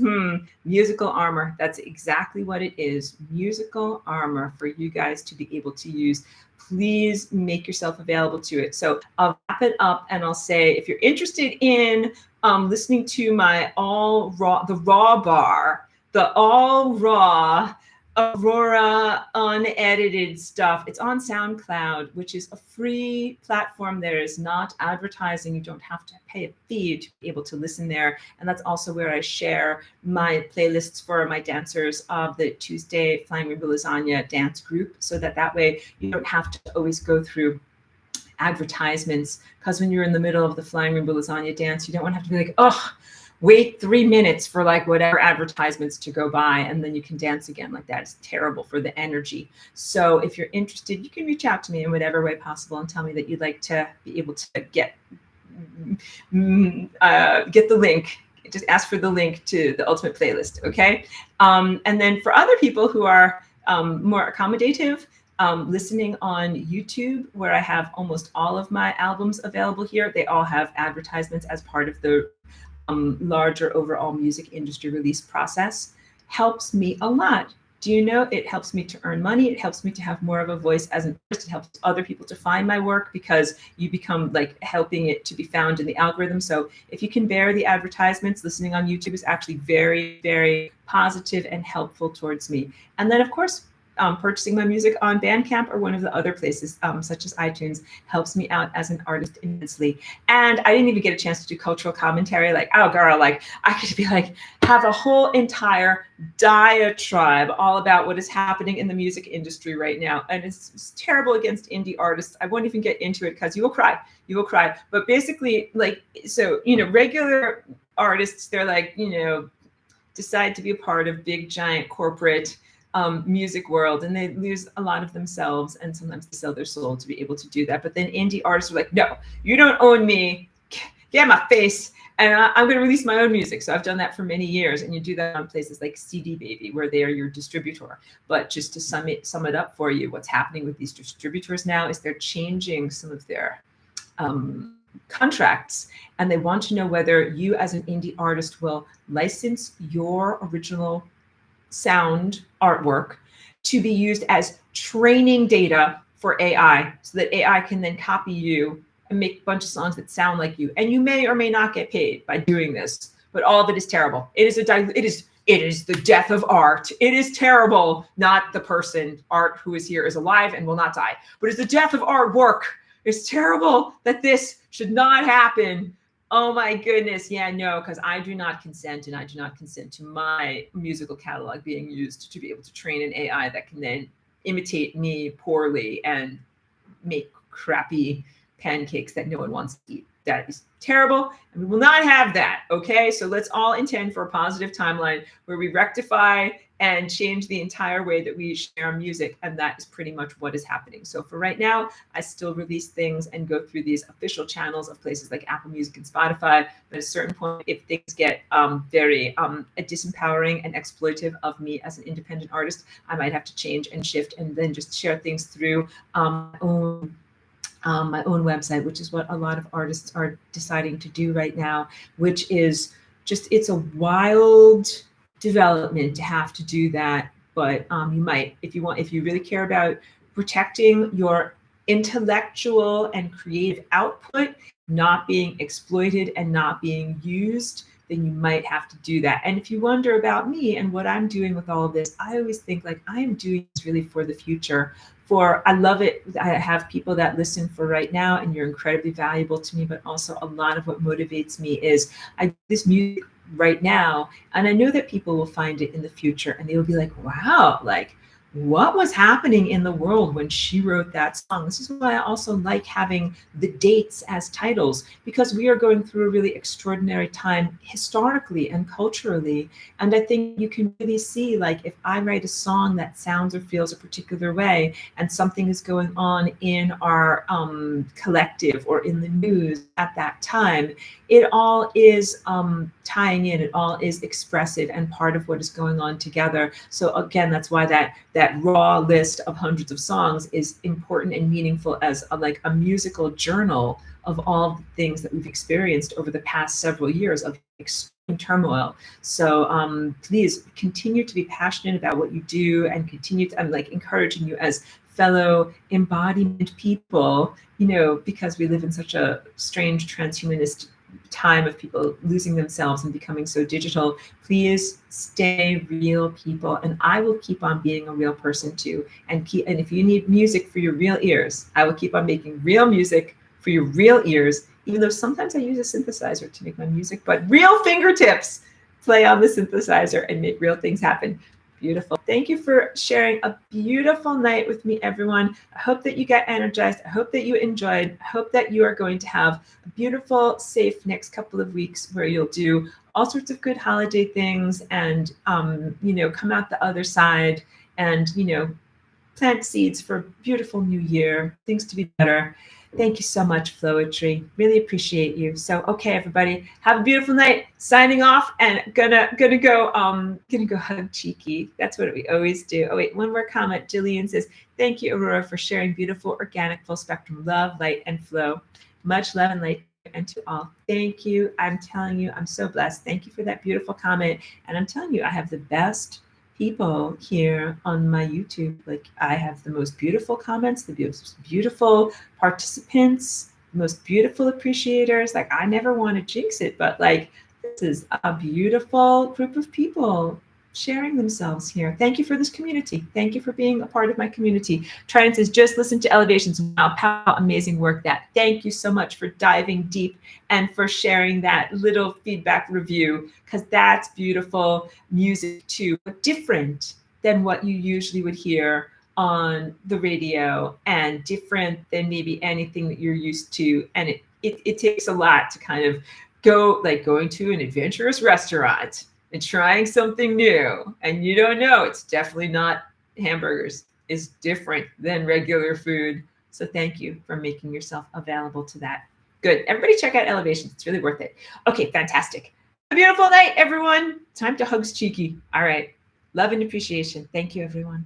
musical armor. That's exactly what it is. Musical armor for you guys to be able to use. Please make yourself available to it. So I'll wrap it up and I'll say, if you're interested in listening to my the raw bar, the all raw Aurora unedited stuff. It's on SoundCloud, which is a free platform. There is not advertising. You don't have to pay a fee to be able to listen there. And that's also where I share my playlists for my dancers of the Tuesday Flying Rainbow Lasagna dance group, so that way you don't have to always go through advertisements, because when you're in the middle of the Flying Rainbow Lasagna dance, you don't want to have to be like, oh, wait 3 minutes for like whatever advertisements to go by and then you can dance again. Like, that is terrible for the energy. So if you're interested, you can reach out to me in whatever way possible and tell me that you'd like to be able to get the link. Just ask for the link to the ultimate playlist, okay? And then for other people who are more accommodative, listening on YouTube, where I have almost all of my albums available here, they all have advertisements as part of the larger overall music industry release process. Helps me a lot. Do you know, it helps me to earn money. It helps me to have more of a voice as an artist. It helps other people to find my work, because you become like helping it to be found in the algorithm. So if you can bear the advertisements, listening on YouTube is actually very, very positive and helpful towards me. And then of course, purchasing my music on Bandcamp or one of the other places, such as iTunes, helps me out as an artist immensely. And I didn't even get a chance to do cultural commentary. Like, oh girl, like I could be like, have a whole entire diatribe all about what is happening in the music industry right now. And it's terrible against indie artists. I won't even get into it because you will cry. You will cry. But basically, like, so, you know, regular artists, they're like, you know, decide to be a part of big, giant corporate music world, and they lose a lot of themselves, and sometimes they sell their soul to be able to do that. But then indie artists are like, no, you don't own me, get my face, and I'm going to release my own music. So I've done that for many years, and you do that on places like CD Baby, where they are your distributor. But just to sum it up for you, what's happening with these distributors now is they're changing some of their contracts, and they want to know whether you as an indie artist will license your original sound artwork to be used as training data for AI, so that AI can then copy you and make a bunch of songs that sound like you. And you may or may not get paid by doing this, but all of it is terrible. It is the death of art. It is terrible. Not the person, art, who is here is alive and will not die, but it's the death of artwork. It's terrible that this should not happen. Oh my goodness. Yeah, no, because I do not consent, and I do not consent to my musical catalog being used to be able to train an AI that can then imitate me poorly and make crappy pancakes that no one wants to eat. That is terrible, and we will not have that, okay? So let's all intend for a positive timeline where we rectify and change the entire way that we share music, and that is pretty much what is happening. So for right now, I still release things and go through these official channels of places like Apple Music and Spotify, but at a certain point, if things get very disempowering and exploitive of me as an independent artist, I might have to change and shift and then just share things through my own website, which is what a lot of artists are deciding to do right now, which is just, it's a wild development to have to do that. But you might, if you really care about protecting your intellectual and creative output, not being exploited and not being used, then you might have to do that. And if you wonder about me and what I'm doing with all of this, I always think like I am doing this really for the future. I love it. I have people that listen for right now, and you're incredibly valuable to me, but also a lot of what motivates me is I do this music right now, and I know that people will find it in the future, and they will be like, wow, like, what was happening in the world when she wrote that song. This is why I also like having the dates as titles, because we are going through a really extraordinary time historically and culturally. And I think you can really see, like, if I write a song that sounds or feels a particular way, and something is going on in our collective or in the news at that time, it all is tying in, it all is expressive and part of what is going on together. So again, that's why that raw list of hundreds of songs is important and meaningful as like a musical journal of all the things that we've experienced over the past several years of extreme turmoil. So please continue to be passionate about what you do, and continue to, I'm like encouraging you as fellow embodiment people, you know, because we live in such a strange transhumanist time of people losing themselves and becoming so digital. Please stay real people, and I will keep on being a real person too. And if you need music for your real ears, I will keep on making real music for your real ears, even though sometimes I use a synthesizer to make my music, but real fingertips play on the synthesizer and make real things happen. Beautiful. Thank you for sharing a beautiful night with me, everyone. I hope that you got energized. I hope that you enjoyed. I hope that you are going to have a beautiful, safe next couple of weeks where you'll do all sorts of good holiday things, and you know, come out the other side, and you know, plant seeds for a beautiful new year, things to be better. Thank you so much, Flowetry. Really appreciate you. So, okay, everybody, have a beautiful night. Signing off, and gonna go hug Cheeky. That's what we always do. Oh wait, one more comment. Jillian says, "Thank you, Aurora, for sharing beautiful, organic, full spectrum love, light, and flow. Much love and light and to all." Thank you. I'm telling you, I'm so blessed. Thank you for that beautiful comment. And I'm telling you, I have the best people here on my YouTube. Like, I have the most beautiful comments, the most beautiful participants, the most beautiful appreciators. Like, I never want to jinx it, but like, this is a beautiful group of people sharing themselves here. Thank you for this community. Thank you for being a part of my community. Trident says, just listen to Elevations. Wow, how amazing work that. Thank you so much for diving deep and for sharing that little feedback review, because that's beautiful music too, but different than what you usually would hear on the radio, and different than maybe anything that you're used to. And it takes a lot to kind of go, like going to an adventurous restaurant and trying something new, and you don't know, it's definitely not hamburgers, is different than regular food. So thank you for making yourself available to that. Good. Everybody check out Elevations. It's really worth it. Okay, fantastic. Have a beautiful night, everyone. Time to hugs Cheeky. All right. Love and appreciation. Thank you, everyone.